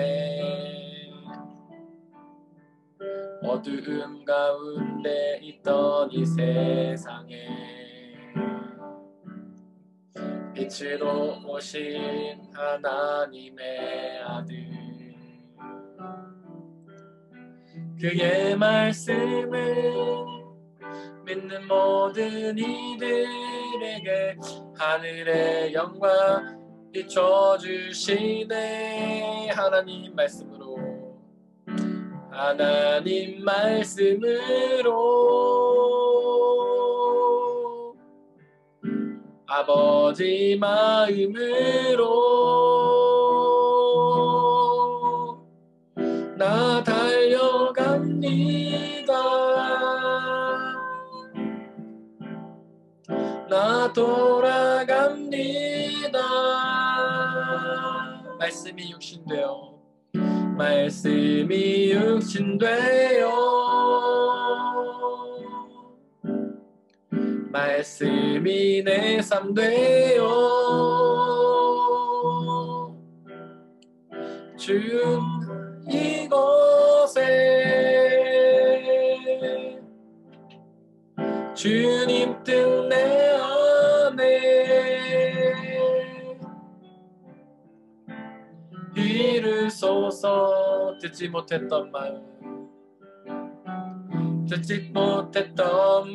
어두움 가운데 있던 이 세상에 빛으로 오신 하나님의 아들, 그의 말씀을 믿는 모든 이들에게 하늘의 영광 비춰주시네. 하나님 말씀으로 하나님 말씀으로 아버지 마음으로 나 달려갑니다. 나 돌아갑니다. 말씀이 육신되어 말씀이 육신되어 말씀이 내 삶 되어 주 이곳에 주님 뜻 내 안에 이르소서. 듣지 못했던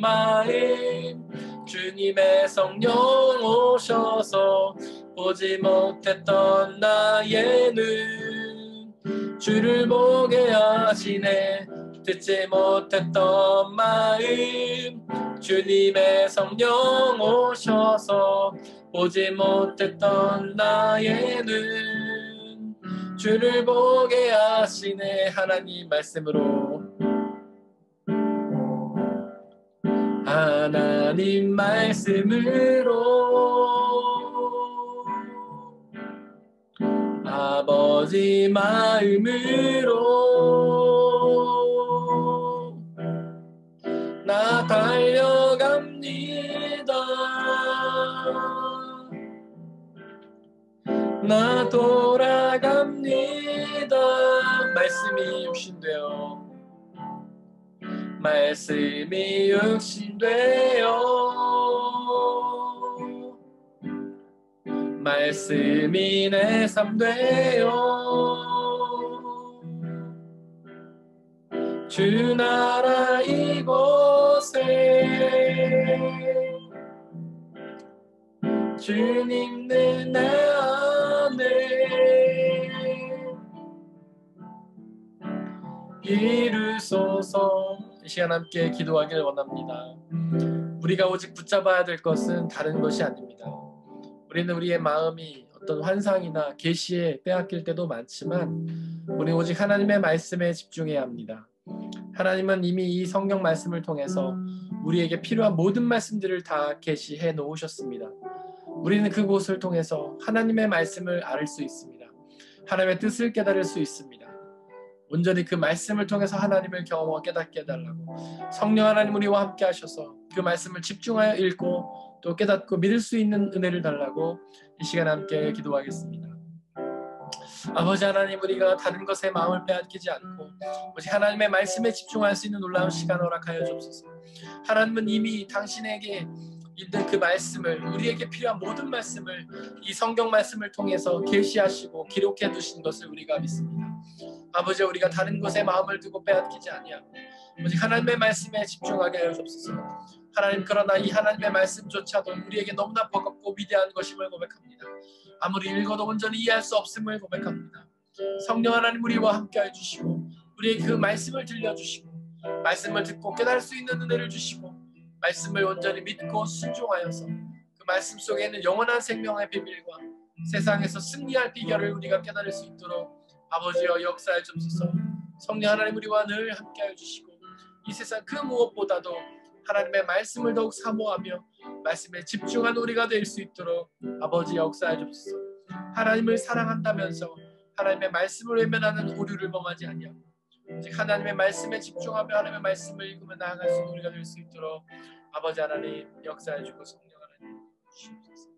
마음 주님의 성령 오셔서 보지 못했던 나의 눈 주를 보게 하시네. 듣지 못했던 마음 주님의 성령 오셔서 보지 못했던 나의 눈 주를 보게 하시네. 하나님 말씀으로 하나님 말씀으로 아버지 마음으로 나 달려갑니다. 나 돌아갑니다. 말씀이 육신되어 말씀이 육신되어 말씀이 내 삶 되어 주 나라 이곳에 주님 내 안에 이르소서. 이 시간 함께 기도하길 원합니다. 우리가 오직 붙잡아야 될 것은 다른 것이 아닙니다. 우리는 우리의 마음이 어떤 환상이나 계시에 빼앗길 때도 많지만 우리는 오직 하나님의 말씀에 집중해야 합니다. 하나님은 이미 이 성경 말씀을 통해서 우리에게 필요한 모든 말씀들을 다 계시해 놓으셨습니다. 우리는 그곳을 통해서 하나님의 말씀을 알 수 있습니다. 하나님의 뜻을 깨달을 수 있습니다. 온전히 그 말씀을 통해서 하나님을 경험하고 깨닫게 해달라고 성령 하나님 우리와 함께 하셔서 그 말씀을 집중하여 읽고 또 깨닫고 믿을 수 있는 은혜를 달라고 이 시간 함께 기도하겠습니다. 아버지 하나님, 우리가 다른 것에 마음을 빼앗기지 않고 오직 하나님의 말씀에 집중할 수 있는 놀라운 시간 허락하여 주옵소서. 하나님은 이미 당신에게 있는 그 말씀을, 우리에게 필요한 모든 말씀을 이 성경 말씀을 통해서 계시하시고 기록해 두신 것을 우리가 믿습니다. 아버지, 우리가 다른 것에 마음을 두고 빼앗기지 아니하고 오직 하나님의 말씀에 집중하게 하여 주옵소서. 하나님, 그러나 이 하나님의 말씀조차도 우리에게 너무나 버겁고 위대한 것임을 고백합니다. 아무리 읽어도 온전히 이해할 수 없음을 고백합니다. 성령 하나님, 우리와 함께해 주시고 우리에게 그 말씀을 들려주시고 말씀을 듣고 깨달을 수 있는 은혜를 주시고 말씀을 온전히 믿고 순종하여서 그 말씀 속에 있는 영원한 생명의 비밀과 세상에서 승리할 비결을 우리가 깨달을 수 있도록 아버지여 역사해 주옵소서. 성령 하나님, 우리와 늘 함께해 주시고 이 세상 그 무엇보다도 하나님의 말씀을 더욱 사모하며 말씀에 집중한 우리가 될 수 있도록 아버지 역사해 주옵소서. 하나님을 사랑한다면서 하나님의 말씀을 외면하는 오류를 범하지 아니하고 오직 하나님의 말씀에 집중하며 하나님의 말씀을 읽으며 나아갈 수 있는 우리가 될 수 있도록 아버지 하나님 역사해 주고 성령 하나님 주옵소서.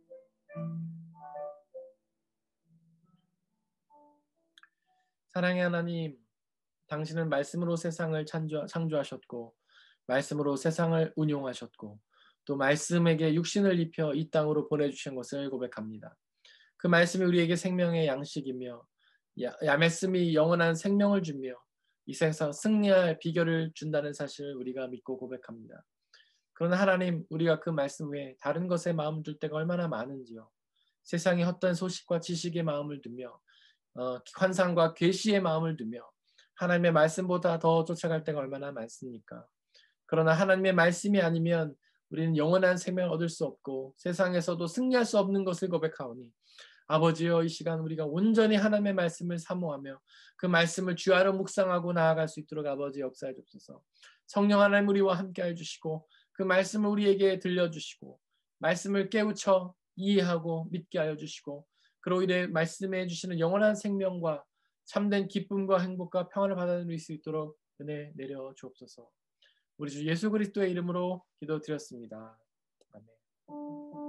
사랑의 하나님, 당신은 말씀으로 세상을 창조하셨고 말씀으로 세상을 운용하셨고 또 말씀에게 육신을 입혀 이 땅으로 보내주신 것을 고백합니다. 그 말씀이 우리에게 생명의 양식이며 말씀이 영원한 생명을 주며 이 세상 승리할 비결을 준다는 사실을 우리가 믿고 고백합니다. 그러나 하나님, 우리가 그 말씀 외에 다른 것에 마음을 둘 때가 얼마나 많은지요. 세상의 헛된 소식과 지식의 마음을 두며 환상과 계시의 마음을 두며 하나님의 말씀보다 더 쫓아갈 때가 얼마나 많습니까? 그러나 하나님의 말씀이 아니면 우리는 영원한 생명을 얻을 수 없고 세상에서도 승리할 수 없는 것을 고백하오니 아버지여, 이 시간 우리가 온전히 하나님의 말씀을 사모하며 그 말씀을 주야로 묵상하고 나아갈 수 있도록 아버지 역사해 주옵소서. 성령 하나님, 우리와 함께해 주시고 그 말씀을 우리에게 들려주시고 말씀을 깨우쳐 이해하고 믿게 하여 주시고 그로 인해 말씀해 주시는 영원한 생명과 참된 기쁨과 행복과 평안을 받아들일 수 있도록 은혜 내려 주옵소서. 우리 주 예수 그리스도의 이름으로 기도드렸습니다. 아멘.